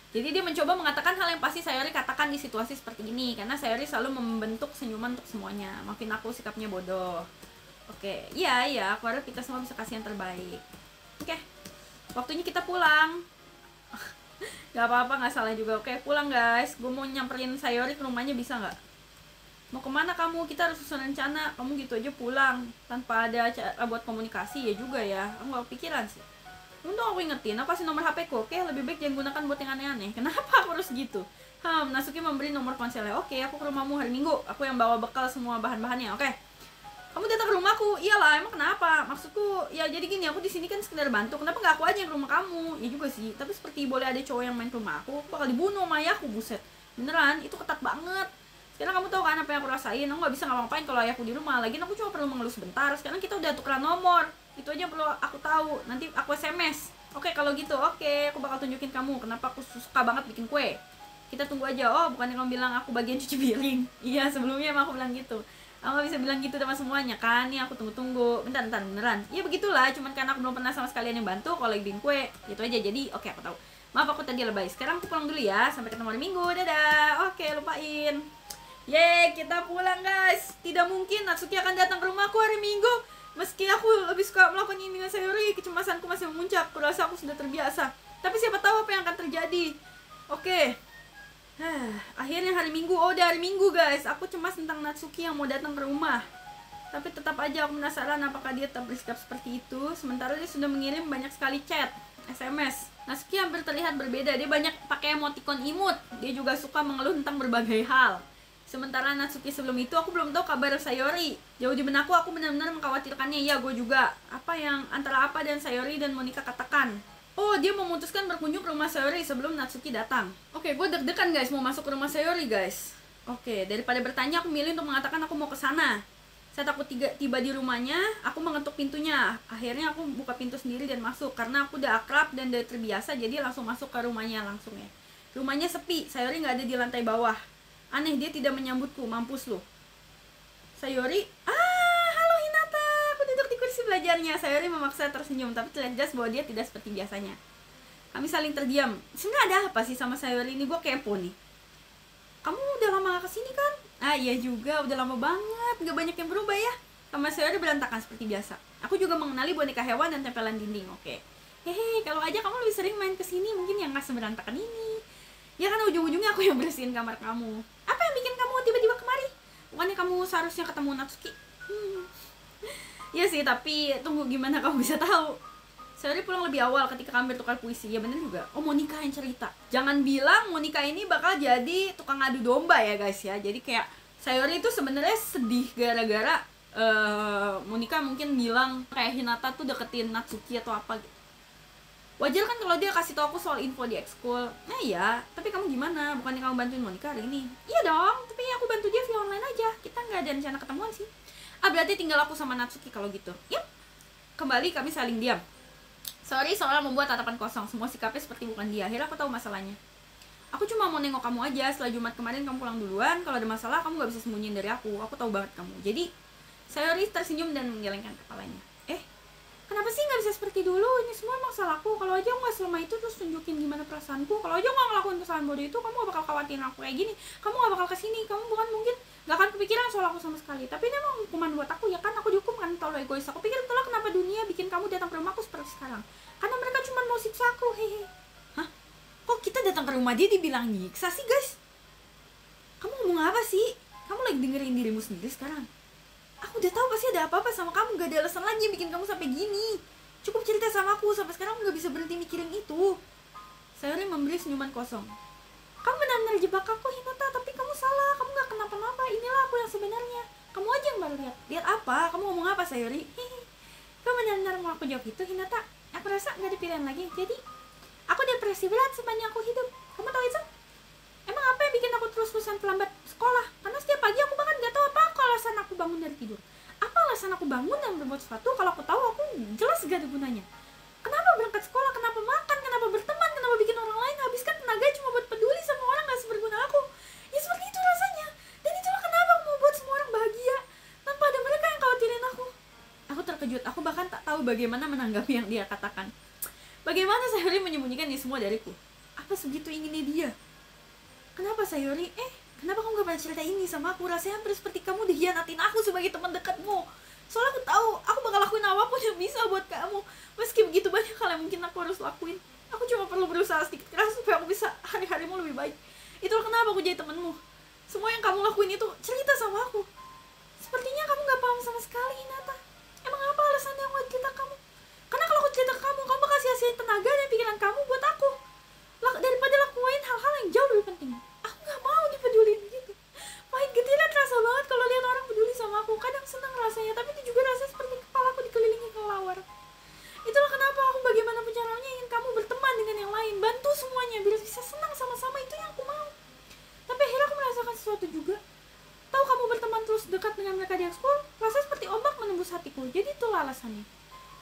Jadi dia mencoba mengatakan hal yang pasti Sayori katakan di situasi seperti ini, karena Sayori selalu membentuk senyuman untuk semuanya. Maafin aku sikapnya bodoh. Oke, iya, aku harap kita semua bisa kasih yang terbaik. Oke, waktunya kita pulang. Gak apa-apa, gak salah juga. Oke, pulang guys. Gue mau nyamperin Sayori ke rumahnya, bisa gak? Mau kemana kamu? Kita harus susun rencana. Kamu gitu aja pulang tanpa ada cara buat komunikasi ya juga ya. Aku gak kepikiran sih. Untung aku ingetin, aku kasih nomor HP ku. Oke, lebih baik jangan gunakan buat yang aneh-aneh. Kenapa aku harus gitu? Natsuki memberi nomor ponselnya. Oke, aku ke rumahmu hari Minggu. Aku yang bawa bekal semua bahan-bahannya. Oke. Kamu datang ke rumahku? Iyalah, emang kenapa? Maksudku, ya jadi gini, aku di sini kan sekedar bantu. Kenapa nggak aku aja yang ke rumah kamu? Ya juga sih. Tapi seperti boleh ada cowok yang main ke rumah aku bakal dibunuh sama ayahku, buset. Beneran, itu ketat banget. Sekarang kamu tahu kan apa yang aku rasain? Aku nggak bisa ngapa-ngapain kalau ayahku di rumah. Lagian aku cuma perlu mengeluh sebentar. Sekarang kita udah tukeran nomor. Itu aja yang perlu aku tahu. Nanti aku SMS. Oke, kalau gitu, oke, aku bakal tunjukin kamu kenapa aku suka banget bikin kue. Kita tunggu aja. Oh, bukannya kamu bilang aku bagian cuci piring? Iya, sebelumnya emang aku bilang gitu. Aku gak bisa bilang gitu sama semuanya kan. Nih aku tunggu-tunggu. Bentar, beneran. Ya begitulah, cuman karena aku belum pernah sama sekalian yang bantu kalau lagi bikin kue. Gitu aja. Jadi, oke, aku tahu. Maaf aku tadi lebay. Sekarang aku pulang dulu ya. Sampai ketemu hari Minggu. Dadah. Oke, lupain. Yeay, kita pulang guys. Tidak mungkin Natsuki akan datang ke rumahku hari Minggu. Meski aku lebih suka melakukan ini dengan Sayori, kecemasanku masih memuncak. Kurasa aku sudah terbiasa. Tapi siapa tahu apa yang akan terjadi. Oke. Akhirnya hari Minggu. Oh, udah hari Minggu guys. Aku cemas tentang Natsuki yang mau datang ke rumah. Tapi tetap aja aku penasaran apakah dia tetap bersikap seperti itu. Sementara dia sudah mengirim banyak sekali chat, SMS. Natsuki hampir terlihat berbeda. Dia banyak pakai emoticon imut. Dia juga suka mengeluh tentang berbagai hal. Sementara Natsuki sebelum itu aku belum tahu kabar Sayori. Jauh di benakku aku benar-benar mengkhawatirkannya. Ya, gue juga. Antara apa dan Sayori dan Monica katakan. Oh, dia memutuskan berkunjung ke rumah Sayori sebelum Natsuki datang. Oke, gue deg-degan guys mau masuk ke rumah Sayori guys. Oke, daripada bertanya aku milih untuk mengatakan aku mau ke sana. Saat aku tiba di rumahnya, aku mengetuk pintunya. Akhirnya aku buka pintu sendiri dan masuk karena aku udah akrab dan udah terbiasa, jadi langsung masuk ke rumahnya langsung ya. Rumahnya sepi, Sayori nggak ada di lantai bawah. Aneh, dia tidak menyambutku, mampus lo. Sayori, halo Hinata, aku duduk di kursi belajarnya. Sayori memaksa tersenyum, tapi terlihat jelas bahwa dia tidak seperti biasanya. Kami saling terdiam. Sebenarnya ada apa sih sama Sayori ini? Gue kepo nih. Kamu udah lama gak kesini kan? Iya juga, udah lama banget. Gak banyak yang berubah ya. Kamar Sayori berantakan seperti biasa. Aku juga mengenali boneka hewan dan tempelan dinding. Oke. Hehe, kalau aja kamu lebih sering main kesini, mungkin yang nggak seberantakan ini. Ya kan ujung-ujungnya aku yang bersihin kamar kamu. Apa yang bikin kamu tiba-tiba kemari? Bukannya kamu seharusnya ketemu Natsuki? Ya sih, tapi tunggu gimana kamu bisa tahu. Sayori pulang lebih awal ketika kami bertukar puisi. Ya bener juga. Oh, Monica yang cerita. Jangan bilang Monica ini bakal jadi tukang adu domba ya guys ya. Jadi kayak Sayori itu sebenarnya sedih gara-gara Monica mungkin bilang kayak Hinata tuh deketin Natsuki atau apa gitu. Wajar kan kalau dia kasih tau aku soal info di ekskul. Nah ya, tapi kamu gimana? Bukannya kamu bantuin Monica hari ini? Iya dong, tapi aku bantu dia via online aja. Kita nggak ada rencana ketemuan sih. Berarti tinggal aku sama Natsuki kalau gitu. Yap. Kembali kami saling diam. Sorry soalnya membuat tatapan kosong. Semua sikapnya seperti bukan dia. Akhirnya aku tahu masalahnya. Aku cuma mau nengok kamu aja. Setelah Jumat kemarin kamu pulang duluan. Kalau ada masalah kamu gak bisa sembunyiin dari aku. Aku tahu banget kamu. Jadi Sayori tersenyum dan menggelengkan kepalanya. Kenapa sih gak bisa seperti dulu? Ini semua emang salahku. Kalau aja aku gak selama itu terus tunjukin gimana perasaanku. Kalau aja aku gak ngelakuin kesalahan bodoh itu, kamu gak bakal khawatirin aku kayak gini. Kamu gak bakal kesini. Kamu bukan mungkin gak akan kepikiran soal aku sama sekali. Tapi ini emang hukuman buat aku ya kan. Aku dihukum kan terlalu egois. Aku pikir itulah kenapa dunia bikin kamu datang ke rumahku seperti sekarang. Karena mereka cuma mau siksa aku. Hehe. Hah? Kok kita datang ke rumah dia dibilang nyiksa sih guys? Kamu ngomong apa sih? Kamu lagi dengerin dirimu sendiri sekarang? Aku udah tahu pasti ada apa-apa sama kamu. Gak ada alasan lagi yang bikin kamu sampai gini. Cukup cerita sama aku. Sampai sekarang aku gak bisa berhenti mikirin itu. Sayori memberi senyuman kosong. Kamu benar-benar jebak aku Hinata. Tapi kamu salah. Kamu gak kenapa-napa. Inilah aku yang sebenarnya. Kamu aja yang baru lihat. Lihat apa? Kamu ngomong apa Sayori? Kamu benar-benar mau aku jawab itu Hinata? Aku rasa gak ada pilihan lagi. Jadi aku depresi berat sepanjang aku hidup. Kamu tahu itu? Emang apa yang bikin aku terus-terusan terlambat sekolah? Karena setiap pagi aku bahkan gak tahu apa alasan aku bangun dari tidur. Apa alasan aku bangun dan berbuat sesuatu kalau aku tahu aku jelas gak ada gunanya? Kenapa berangkat sekolah? Kenapa makan? Kenapa berteman? Kenapa bikin orang lain habiskan tenaga cuma buat peduli sama orang gak seberguna aku? Ya seperti itu rasanya. Dan itulah kenapa aku mau buat semua orang bahagia tanpa ada mereka yang khawatirin aku. Aku terkejut. Aku bahkan tak tahu bagaimana menanggapi yang dia katakan. Bagaimana Sayori menyembunyikan ini semua dariku? Apa segitu inginnya dia? Kenapa Sayori? Kenapa kamu gak pernah cerita ini sama aku? Rasanya hampir seperti kamu dikhianatin aku sebagai teman dekatmu. Soalnya aku tahu aku bakal lakuin apapun yang bisa buat kamu. Meski begitu banyak hal yang mungkin aku harus lakuin. Aku cuma perlu berusaha sedikit keras supaya aku bisa hari-harimu lebih baik. Itulah kenapa aku jadi temanmu. Semua yang kamu lakuin itu cerita sama aku. Sepertinya kamu gak paham sama sekali Hinata. Emang apa alasannya aku cerita kamu? Karena kalau aku cerita ke kamu, kamu bakal sia-siain tenaga dan pikiran kamu buat aku. Daripada lakuin hal-hal yang jauh lebih penting. Aku gak mau dipedulin gitu. Pahit getirnya terasa banget kalau lihat orang peduli sama aku. Kadang senang rasanya, tapi itu juga rasa seperti kepalaku dikelilingi kelelawar. Itulah kenapa aku bagaimanapun caranya ingin kamu berteman dengan yang lain. Bantu semuanya biar bisa senang sama-sama, itu yang aku mau. Tapi akhirnya aku merasakan sesuatu juga. Tahu kamu berteman terus dekat dengan mereka di ekskul, rasa seperti ombak menembus hatiku. Jadi itulah alasannya.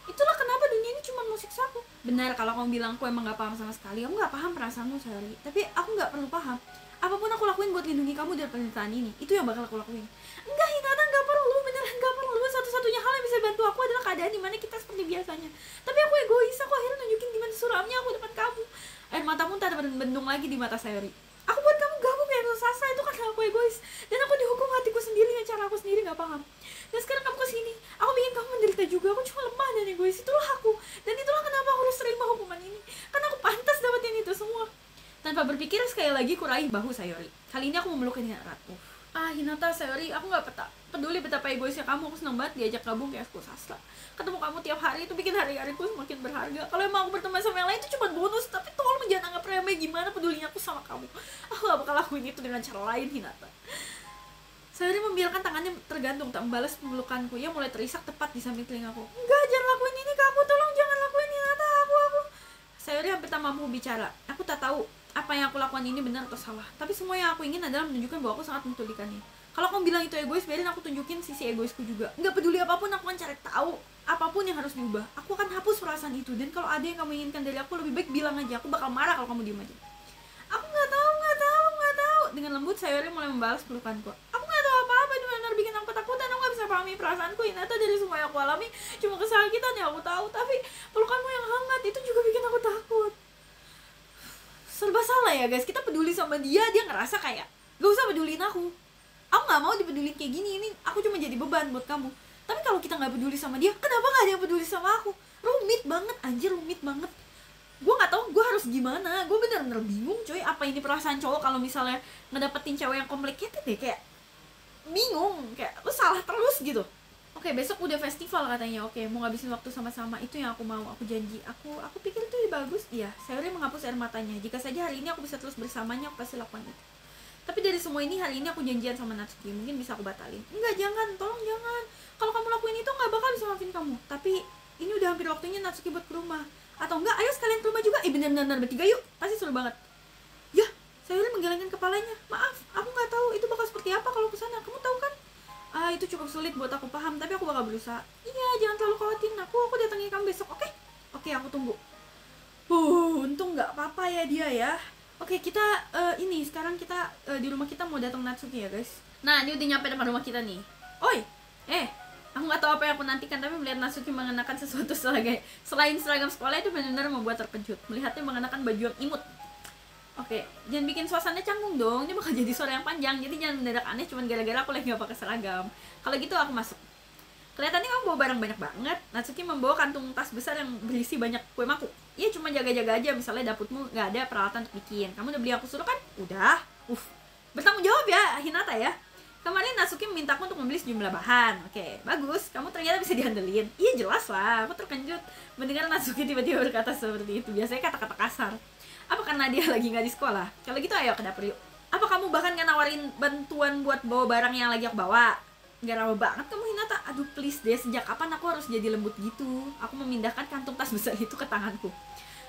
Itulah kenapa dunia ini cuma musik saku. Benar kalau kamu bilang aku emang gak paham sama sekali. Aku gak paham perasaanmu Sayori. Tapi aku gak perlu paham. Apapun aku lakuin buat lindungi kamu dari penderitaan ini, itu yang bakal aku lakuin. Enggak Hinata, gak perlu. Beneran gak perlu. Satu-satunya hal yang bisa bantu aku adalah keadaan dimana kita seperti biasanya. Tapi aku egois. Aku akhirnya nunjukin gimana suramnya aku depan kamu. Air matamu tak ada bendung lagi di mata Sayori. Aku buat kamu gabung kayak raksasa itu karena aku egois. Dan aku dihukum hatiku sendiri dengan cara aku sendiri gak paham. Dan sekarang kamu kesini, aku bikin kamu menderita juga. Aku cuma lemah dan egois. Itulah aku. Dan itulah kenapa aku harus terima hukuman ini. Karena aku pantas dapetin itu semua. Tanpa berpikir sekali lagi kuraih bahu Sayori. Kali ini aku memeluk Hinata. Hinata, Sayori, aku gak peduli betapa egoisnya kamu. Aku senang banget diajak gabung ke ekskul sastra. Ketemu kamu tiap hari itu bikin hari-hariku semakin berharga. Kalau emang aku berteman sama yang lain itu cuma bonus. Tapi tolong jangan anggap remeh gimana pedulinya aku sama kamu. Aku gak bakal lakuin itu dengan cara lain Hinata. Sayori membiarkan tangannya tergantung, tak membalas pemelukanku. Ia mulai terisak tepat di samping telingaku. Enggak, jangan lakuin ini ke aku. Tolong jangan lakuin Hinata, aku. Sayori hampir tak mampu bicara. Aku tak tahu apa yang aku lakukan ini benar atau salah. Tapi semua yang aku ingin adalah menunjukkan bahwa aku sangat menculikannya. Kalau kamu bilang itu egois, biarin aku tunjukin sisi egoisku juga. Nggak peduli apapun, aku akan cari tahu apapun yang harus diubah. Aku akan hapus perasaan itu. Dan kalau ada yang kamu inginkan dari aku, lebih baik bilang aja. Aku bakal marah kalau kamu diem aja. Aku nggak tahu. Dengan lembut Sayori mulai membalas pelukanku. Aku nggak tahu apa-apa, itu benar bikin aku ketakutan. Aku nggak bisa pahami perasaanku Hinata. Dari semua yang aku alami cuma kesakitan yang aku tahu. Tapi pelukanmu yang hangat itu juga bikin aku takut. Serba salah ya guys, kita peduli sama dia ngerasa kayak gak usah pedulin aku. Aku gak mau dipedulin kayak gini, ini aku cuma jadi beban buat kamu. Tapi kalau kita gak peduli sama dia, kenapa gak ada yang peduli sama aku? Rumit banget, anjir, rumit banget. Gue nggak tahu gue harus gimana, gue bener-bener bingung coy. Apa ini perasaan cowok kalau misalnya ngedapetin cewek yang complicated deh, kayak bingung, kayak lu salah terus gitu. Oke, besok udah festival katanya. Oke, mau ngabisin waktu sama-sama, itu yang aku mau, aku janji. Aku pikir itu bagus. Iya, Sayuri menghapus air matanya. Jika saja hari ini aku bisa terus bersamanya, aku pasti lakukan itu. Tapi dari semua ini, hari ini aku janjian sama Natsuki, mungkin bisa aku batalin. Enggak, jangan, tolong jangan. Kalau kamu lakuin itu nggak bakal bisa maafin kamu. Tapi ini udah hampir waktunya Natsuki buat ke rumah. Atau enggak, ayo sekalian ke rumah juga. Bener-bener bertiga yuk, pasti seru banget. Ya, Sayuri menggelengkan kepalanya. Maaf, aku nggak tahu itu bakal seperti apa kalau kesana. Kamu tahu kan? Itu cukup sulit buat aku paham, tapi aku bakal berusaha. Iya, jangan terlalu khawatirin aku datangi kamu besok, oke? Oke, aku tunggu. Untung nggak apa-apa ya dia ya. Oke, kita ini sekarang kita di rumah kita mau datang Natsuki ya guys. Nah, ini udah nyampe depan rumah kita nih. Oi, aku nggak tahu apa yang aku nantikan, tapi melihat Natsuki mengenakan sesuatu selain seragam sekolah itu benar-benar membuat terkejut. Melihatnya mengenakan baju yang imut. Oke, jangan bikin suasana canggung dong. Ini bakal jadi sore yang panjang. Jadi jangan mendadak aneh cuman gara-gara aku lagi gak pakai seragam. Kalau gitu aku masuk. Kelihatannya kamu bawa barang banyak banget. Natsuki membawa kantung tas besar yang berisi banyak kue maku. Iya, cuma jaga-jaga aja. Misalnya dapurmu gak ada peralatan untuk bikin. Kamu udah beli aku suruh kan? Udah. Bertanggung jawab ya, Hinata ya. Kemarin Natsuki memintaku untuk membeli sejumlah bahan. Oke, bagus. Kamu ternyata bisa dihandelin. Iya, jelas lah. Aku terkejut mendengar Natsuki tiba-tiba berkata seperti itu. Biasanya kata-kata kasar. Apa karena dia lagi nggak di sekolah? Kalau gitu ayo ke dapur yuk. Apa kamu bahkan nggak nawarin bantuan buat bawa barang yang lagi aku bawa? Nggak ramah banget kamu, Hinata. Aduh please deh, sejak kapan aku harus jadi lembut gitu? Aku memindahkan kantung tas besar itu ke tanganku.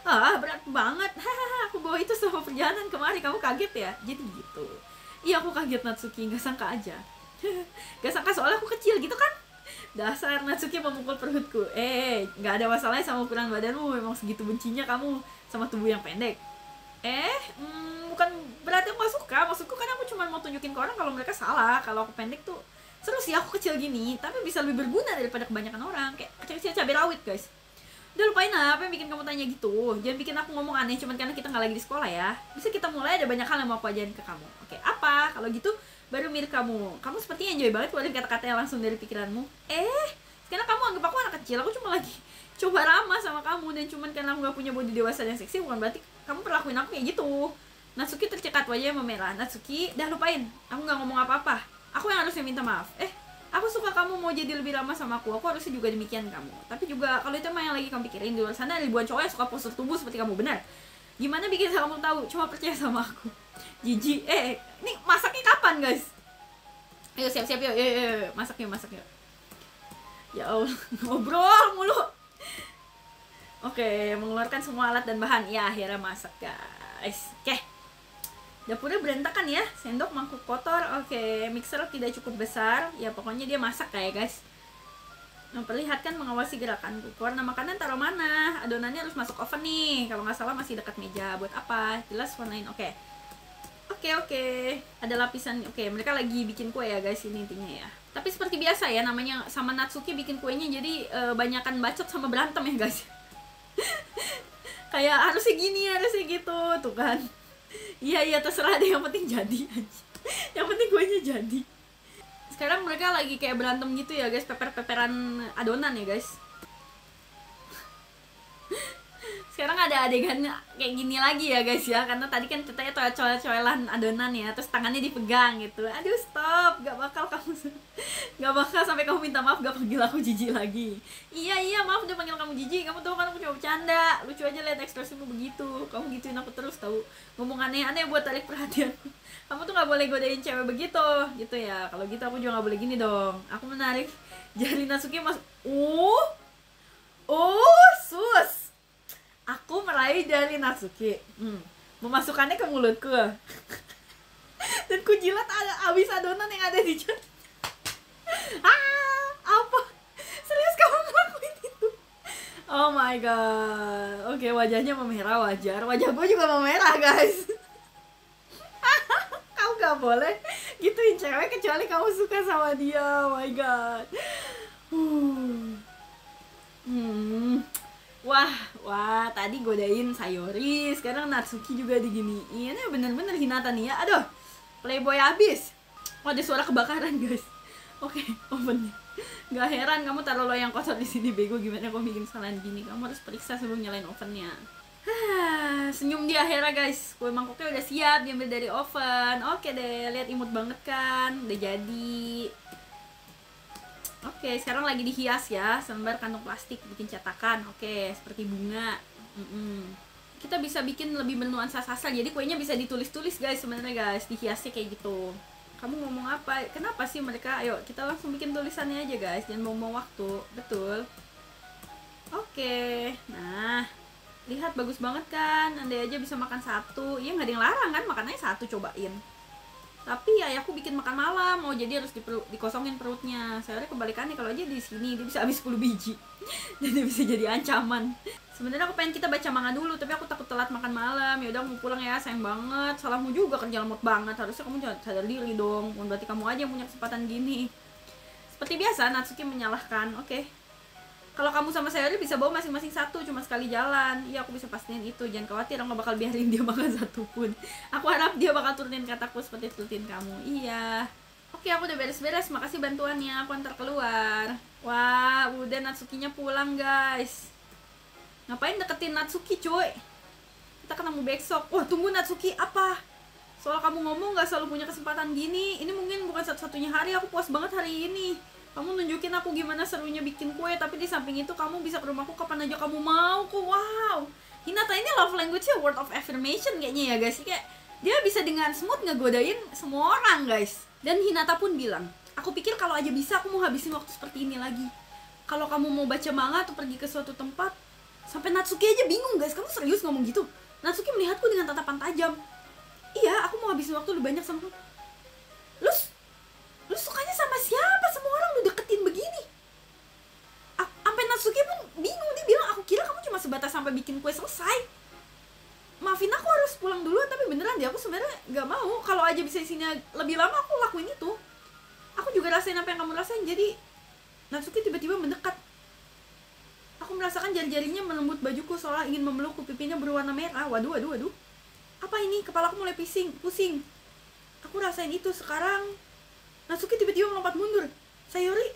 Berat banget. Hahaha, aku bawa itu selama perjalanan kemarin. Kamu kaget ya? Jadi gitu. Iya, aku kaget Natsuki, nggak sangka aja. Gak sangka soalnya aku kecil gitu kan? Dasar, Natsuki memukul perutku. Nggak ada masalahnya sama ukuran badanmu. Memang segitu bencinya kamu sama tubuh yang pendek. Bukan berarti aku gak suka. Maksudku kan aku cuma mau tunjukin ke orang kalau mereka salah. Kalau aku pendek tuh seru sih, aku kecil gini, tapi bisa lebih berguna daripada kebanyakan orang. Kayak kecil-kecil cabai rawit guys. Udah, lupain apa yang bikin kamu tanya gitu. Jangan bikin aku ngomong aneh cuman karena kita gak lagi di sekolah ya. Bisa kita mulai, ada banyak hal yang mau aku ajarin ke kamu. Oke, apa? Kalau gitu baru mirip kamu. Kamu sepertinya enjoy banget keluarin kata-kata yang langsung dari pikiranmu. Sekarang kamu anggap aku anak kecil. Aku cuma lagi coba ramah sama kamu, dan cuman karena aku gak punya body dewasa dan seksi, bukan berarti kamu perlakuin aku kayak gitu. Natsuki tercekat, wajahnya memerah. Natsuki, dah lupain. Aku gak ngomong apa-apa. Aku yang harusnya minta maaf. Aku suka kamu mau jadi lebih ramah sama aku harusnya juga demikian kamu. Tapi juga kalau itu emang yang lagi kamu pikirin, di luar sana ribuan cowok yang suka postur tubuh seperti kamu, benar. Gimana bikin kamu tahu? Cuma percaya sama aku. Jijik. Ini masaknya kapan guys? Ayo siap-siap yuk. Masak yuk. Ya Allah, ngobrol mulu. Oke, mengeluarkan semua alat dan bahan. Ya, akhirnya masak guys. Oke, dapurnya berantakan ya. Sendok, mangkuk kotor. Oke, mixer tidak cukup besar. Ya pokoknya dia masak kayak guys. Memperlihatkan mengawasi gerakanku. Warna makanan taruh mana? Adonannya harus masuk oven nih. Kalau nggak salah masih dekat meja. Buat apa? Jelas warnain. Oke. Ada lapisan. Oke, mereka lagi bikin kue ya guys, ini intinya ya. Tapi seperti biasa ya, namanya sama Natsuki bikin kuenya, jadi banyakan bacot sama berantem ya guys. Kayak harusnya gini, harusnya gitu, tuh kan. Iya, terserah deh, yang penting jadi aja. Yang penting kuenya jadi. Sekarang mereka lagi kayak berantem gitu ya guys, peperan adonan ya guys. Sekarang ada adegan kayak gini lagi ya guys ya, karena tadi kan ceritanya coel-coelan adonan ya, terus tangannya dipegang gitu. Aduh stop, gak bakal sampai kamu minta maaf gak panggil aku jijik lagi. Iya maaf udah panggil kamu jijik, kamu tahu kan aku cuma bercanda. Lucu aja lihat ekspresimu begitu, kamu gituin aku terus tahu, ngomong aneh-aneh buat tarik perhatian. Kamu tuh gak boleh godain cewek begitu gitu ya. Kalau gitu aku juga gak boleh gini dong. Aku menarik jari Natsuki sus. Aku meraih jari Natsuki, memasukkannya ke mulutku. Dan ku jilat abis adonan yang ada di jari. Apa? Serius kamu ngelakuin itu? Oh my god. Oke, wajahnya memerah, wajar. Wajah gue juga memerah guys. Kamu gak boleh gituin cewek kecuali kamu suka sama dia. Oh my god. Wah, tadi godain Sayori, sekarang Natsuki juga diginiin. Ini bener-bener Hinata nih ya. Aduh, playboy abis. Ada suara kebakaran guys. Oke, oven. Gak heran kamu taruh loyang kotor di sini, bego. Gimana kamu bikin kesalahan gini? Kamu harus periksa sebelum nyalain ovennya. Senyum di akhirnya guys. Kue mangkoknya udah siap diambil dari oven. Oke deh, lihat imut banget kan? Udah jadi. Oke, sekarang lagi dihias ya. Selembar kantong plastik bikin cetakan. Oke, seperti bunga. Kita bisa bikin lebih bernuansa sastra. Jadi kuenya bisa ditulis-tulis guys sebenarnya guys. Dihiasnya kayak gitu. Kamu ngomong apa? Kenapa sih mereka? Ayo kita langsung bikin tulisannya aja guys, jangan buang-buang waktu. Betul. Oke, nah lihat bagus banget kan. Andai aja bisa makan satu. Iya nggak ada yang larang kan, makannya satu, cobain. Tapi ayahku bikin makan malam, jadi harus dikosongin perutnya. Saya kebalikannya, kalau aja di sini dia bisa habis 10 biji dan dia bisa jadi ancaman. Sebenarnya aku pengen kita baca manga dulu, tapi aku takut telat makan malam. Ya udah mau pulang ya, sayang banget. Salahmu juga, kerja lemot banget. Harusnya kamu sadar diri dong. Bukan berarti kamu aja yang punya kesempatan gini. Seperti biasa Natsuki menyalahkan. Oke. Kalau kamu sama Sayori bisa bawa masing-masing satu, cuma sekali jalan. Iya, aku bisa pastiin itu. Jangan khawatir, aku gak bakal biarin dia makan satu pun. Aku harap dia bakal turunin kataku seperti turutin kamu. Iya. Oke, aku udah beres-beres. Makasih bantuannya. Aku antar keluar. Wah, udah Natsukinya pulang guys. Ngapain deketin Natsuki cuy? Kita ketemu besok. Wah tunggu Natsuki, apa? Soal kamu ngomong gak selalu punya kesempatan gini. Ini mungkin bukan satu-satunya hari. Aku puas banget hari ini. Kamu nunjukin aku gimana serunya bikin kue. Tapi di samping itu kamu bisa ke rumahku kapan aja kamu mau kok. Wow, Hinata ini love language-nya word of affirmation kayaknya ya guys. Kayak dia bisa dengan smooth ngegodain semua orang guys. Dan Hinata pun bilang, aku pikir kalau aja bisa aku mau habisin waktu seperti ini lagi. Kalau kamu mau baca manga atau pergi ke suatu tempat. Sampai Natsuki aja bingung guys, kamu serius ngomong gitu? Natsuki melihatku dengan tatapan tajam. Iya, aku mau habisin waktu lebih banyak sama kamu. Lu sukanya sama siapa? Semua orang lu deketin begini. Sampai Natsuki pun bingung, dia bilang, aku kira kamu cuma sebatas sampai bikin kue selesai. Maafin aku harus pulang duluan, tapi beneran deh aku sebenarnya gak mau. Kalau aja bisa di sini lebih lama aku lakuin itu. Aku juga rasain apa yang kamu rasain. Jadi Natsuki tiba-tiba mendekat. Aku merasakan jari-jarinya melembut bajuku seolah ingin memelukku, pipinya berwarna merah. Waduh. Apa ini? Kepalaku mulai pusing. Aku rasain itu sekarang. Natsuki tiba-tiba melompat mundur. Sayori,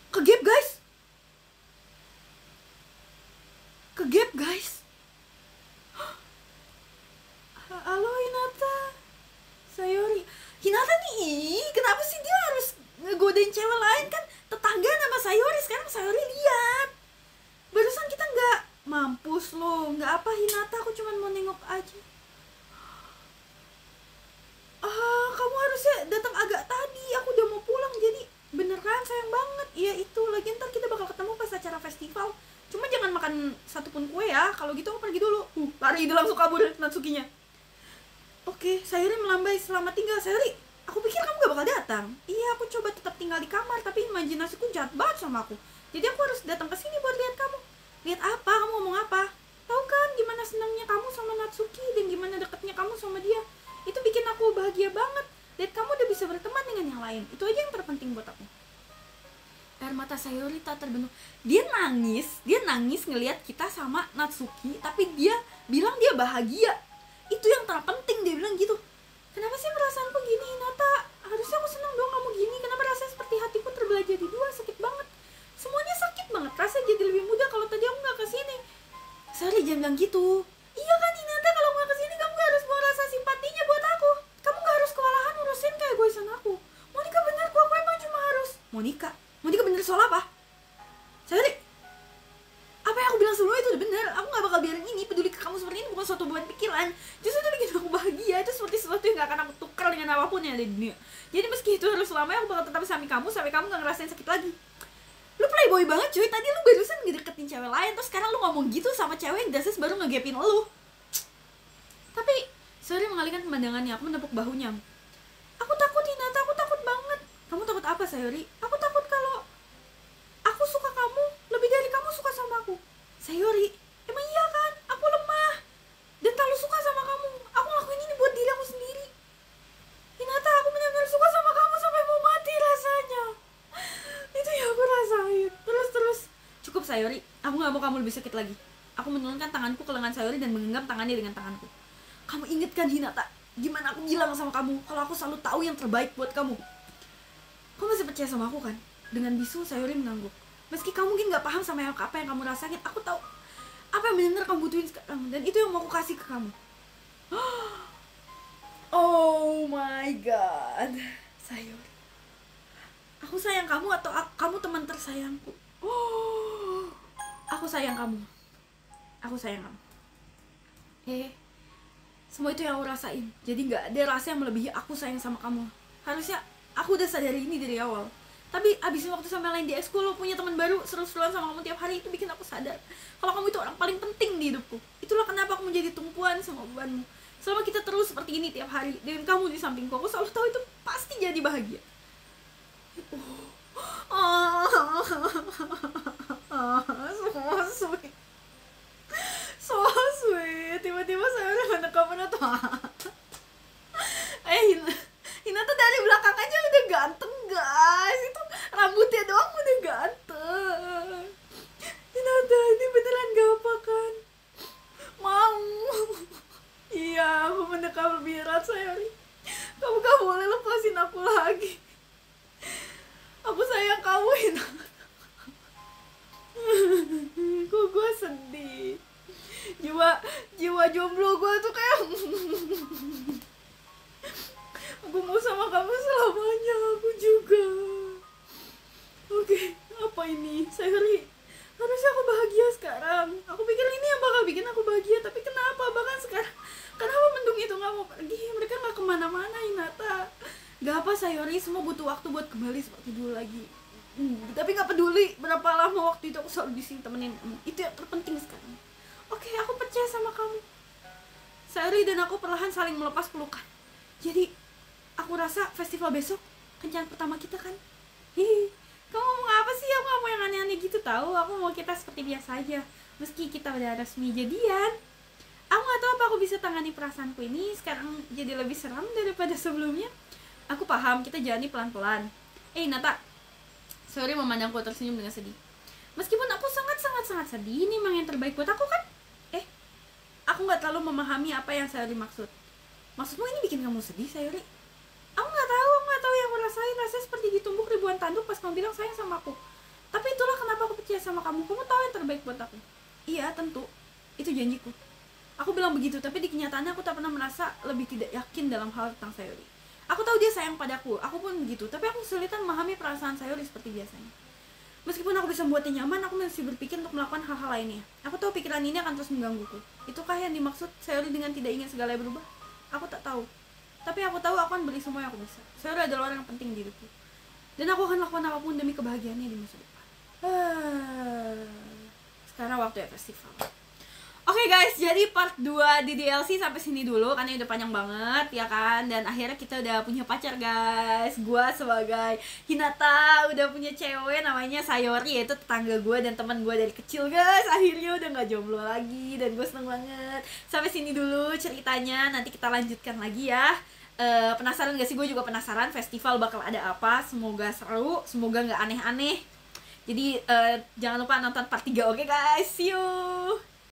kegap guys. Halo Hinata. Sayori. Hinata nih, kenapa sih dia harus ngegodain cewek lain? Kan tetangga nama Sayori. Sekarang Sayori lihat. Barusan kita nggak mampus loh. Nggak apa Hinata, aku cuma mau nengok aja. Kamu harusnya datang agak tadi. Aku udah mau pulang, jadi beneran sayang banget. Iya itu, lagi ntar kita bakal ketemu pas acara festival. Cuma jangan makan satupun kue ya. Kalau gitu aku pergi dulu. Lari dia langsung kabur Natsukinya. Oke, Sayori melambai. Selamat tinggal Sayori. Aku pikir kamu gak bakal datang. Iya, aku coba tetap tinggal di kamar, tapi imajinasiku jahat banget sama aku. Jadi aku harus datang ke sini buat lihat kamu. Lihat apa? Kamu ngomong apa? Tahu kan gimana senangnya kamu sama Natsuki dan gimana dekatnya kamu sama dia? Itu bikin aku bahagia banget. Lihat kamu udah bisa berteman dengan yang lain. Itu aja yang terpenting buat aku. Air mata Sayori tak terbendung. Dia nangis ngelihat kita sama Natsuki, tapi dia bilang dia bahagia. Itu yang terpenting, dia bilang gitu. Kenapa sih perasaanku gini Hinata? Harusnya aku senang dong kamu gini. Kenapa rasanya seperti hatiku terbelah jadi dua? Sakit banget. Semuanya sakit banget. Rasanya jadi lebih mudah kalau tadi aku gak kesini. Sayori jangan bilang gitu. Iya kan Hinata, kalau gak kesini kamu gak harus bawa rasa simpatinya buat aku. Kamu gak harus kewalahan urusin kayak egoisan aku. Monika bener kok, aku emang cuma harus. Monika bener soal apa? Sayori, apa yang aku bilang sebelumnya itu udah bener. Aku gak bakal biarin ini. Peduli ke kamu seperti ini bukan suatu beban pikiran. Justru itu bikin aku bahagia. Itu seperti sesuatu yang gak akan aku tukar dengan apapun yang ada di dunia. Jadi meski itu harus selamanya, aku bakal tetap sampai kamu sampai kamu gak ngerasain sakit lagi. Lu playboy banget cuy. Tadi lu barusan ngedeketin cewek lain, terus sekarang lu ngomong gitu sama cewek yang dasar baru ngegapin lu. Tapi Sayori mengalihkan pemandangannya. Aku menepuk bahunya. Aku takut Hinata, aku takut banget. Kamu takut apa Sayori? Aku takut kalau aku suka kamu lebih dari kamu suka sama aku. Sayori, emang iya kan? Aku lemah dan terlalu suka sama kamu. Aku ngelakuin ini buat diri aku sendiri. Hinata, aku benar-benar suka sama kamu sampai mau mati rasanya. Itu yang aku rasain. Terus. Cukup Sayori, aku gak mau kamu lebih sakit lagi. Aku menurunkan tanganku ke lengan Sayori dan menggenggam tangannya dengan tanganku. Kamu inget kan Hinata, gimana aku bilang sama kamu kalau aku selalu tahu yang terbaik buat kamu. Kamu masih percaya sama aku kan? Dengan bisu Sayori mengangguk. Meski kamu mungkin gak paham sama apa yang kamu rasain, aku tahu apa yang benar-benar kamu butuhin sekarang, dan itu yang mau aku kasih ke kamu. Oh my god, Sayori, aku sayang kamu atau kamu teman tersayangku? Aku sayang kamu. Aku sayang kamu. Semua itu yang aku rasain. Jadi gak ada rasa yang melebihi aku sayang sama kamu. Harusnya aku udah sadari ini dari awal. Tapi abisin waktu sama lain di ekskul, lo punya teman baru, seru-seruan sama kamu tiap hari, itu bikin aku sadar kalau kamu itu orang paling penting di hidupku. Itulah kenapa aku menjadi tumpuan sama bebanmu. Selama kita terus seperti ini tiap hari dengan kamu di sampingku, aku selalu tahu itu pasti jadi bahagia. So sweet. So sweet. Tiba-tiba saya udah menekapkan atau Hinata dari belakang aja udah ganteng guys. Itu rambutnya doang udah ganteng. Hinata ini beneran gak apa kan? Mau. Iya, aku mendekap lebih erat Sayori. Kamu gak boleh lepasin aku lagi. Aku sayang kamu, Hinata. Kok gue sedih. Jiwa jomblo gue tuh kayak aku mau sama kamu selamanya. Aku juga. Oke, apa ini? Sayori, harusnya aku bahagia sekarang. Aku pikir ini yang bakal bikin aku bahagia, tapi kenapa bahkan sekarang, kenapa mendung itu gak mau pergi? Mereka gak kemana-mana, Hinata. Gak apa Sayori, semua butuh waktu buat kembali seperti dulu lagi. Tapi gak peduli berapa lama waktu itu, aku selalu disini temenin kamu. Itu yang terpenting sekarang. Oke, aku percaya sama kamu. Sayori dan aku perlahan saling melepas pelukan. Jadi aku rasa festival besok kencan pertama kita kan. Kamu ngomong apa sih? Aku gak mau yang aneh-aneh gitu tahu. Aku mau kita seperti biasa aja, meski kita udah resmi jadian. Aku gak tahu apa aku bisa tangani perasaanku ini sekarang jadi lebih seram daripada sebelumnya. Aku paham, kita jalani pelan-pelan. Nata, Sayori memandangku tersenyum dengan sedih. Meskipun aku sangat sedih, ini memang yang terbaik buat aku kan? Aku gak terlalu memahami apa yang Sayori maksud. Maksudmu ini bikin kamu sedih, Sayori? Aku gak tahu yang aku rasain. Rasanya seperti ditumbuk ribuan tanduk pas kamu bilang sayang sama aku. Tapi itulah kenapa aku percaya sama kamu. Kamu tahu yang terbaik buat aku. Iya, tentu. Itu janjiku. Aku bilang begitu, tapi di kenyataannya aku tak pernah merasa lebih tidak yakin dalam hal tentang Sayori. Aku tahu dia sayang padaku, aku pun begitu. Tapi aku kesulitan memahami perasaan Sayori seperti biasanya. Meskipun aku bisa membuatnya nyaman, aku masih berpikir untuk melakukan hal-hal lainnya. Aku tahu pikiran ini akan terus menggangguku. Itukah yang dimaksud Sayori dengan tidak ingin segala berubah? Aku tak tahu. Tapi aku tahu aku akan beri semua yang aku bisa. Sayori adalah orang yang penting di hidupku. Dan aku akan lakukan apapun demi kebahagiaannya di masa depan. Sekarang waktu ya festival. Oke guys, jadi part 2 di DLC sampai sini dulu karena udah panjang banget ya kan. Dan akhirnya kita udah punya pacar guys. Gua sebagai Hinata udah punya cewek namanya Sayori, yaitu tetangga gue dan teman gue dari kecil guys. Akhirnya udah gak jomblo lagi dan gue seneng banget. Sampai sini dulu ceritanya, nanti kita lanjutkan lagi ya. Penasaran gak sih? Gue juga penasaran festival bakal ada apa. Semoga seru, semoga gak aneh-aneh. Jadi jangan lupa nonton part 3, oke guys? See you!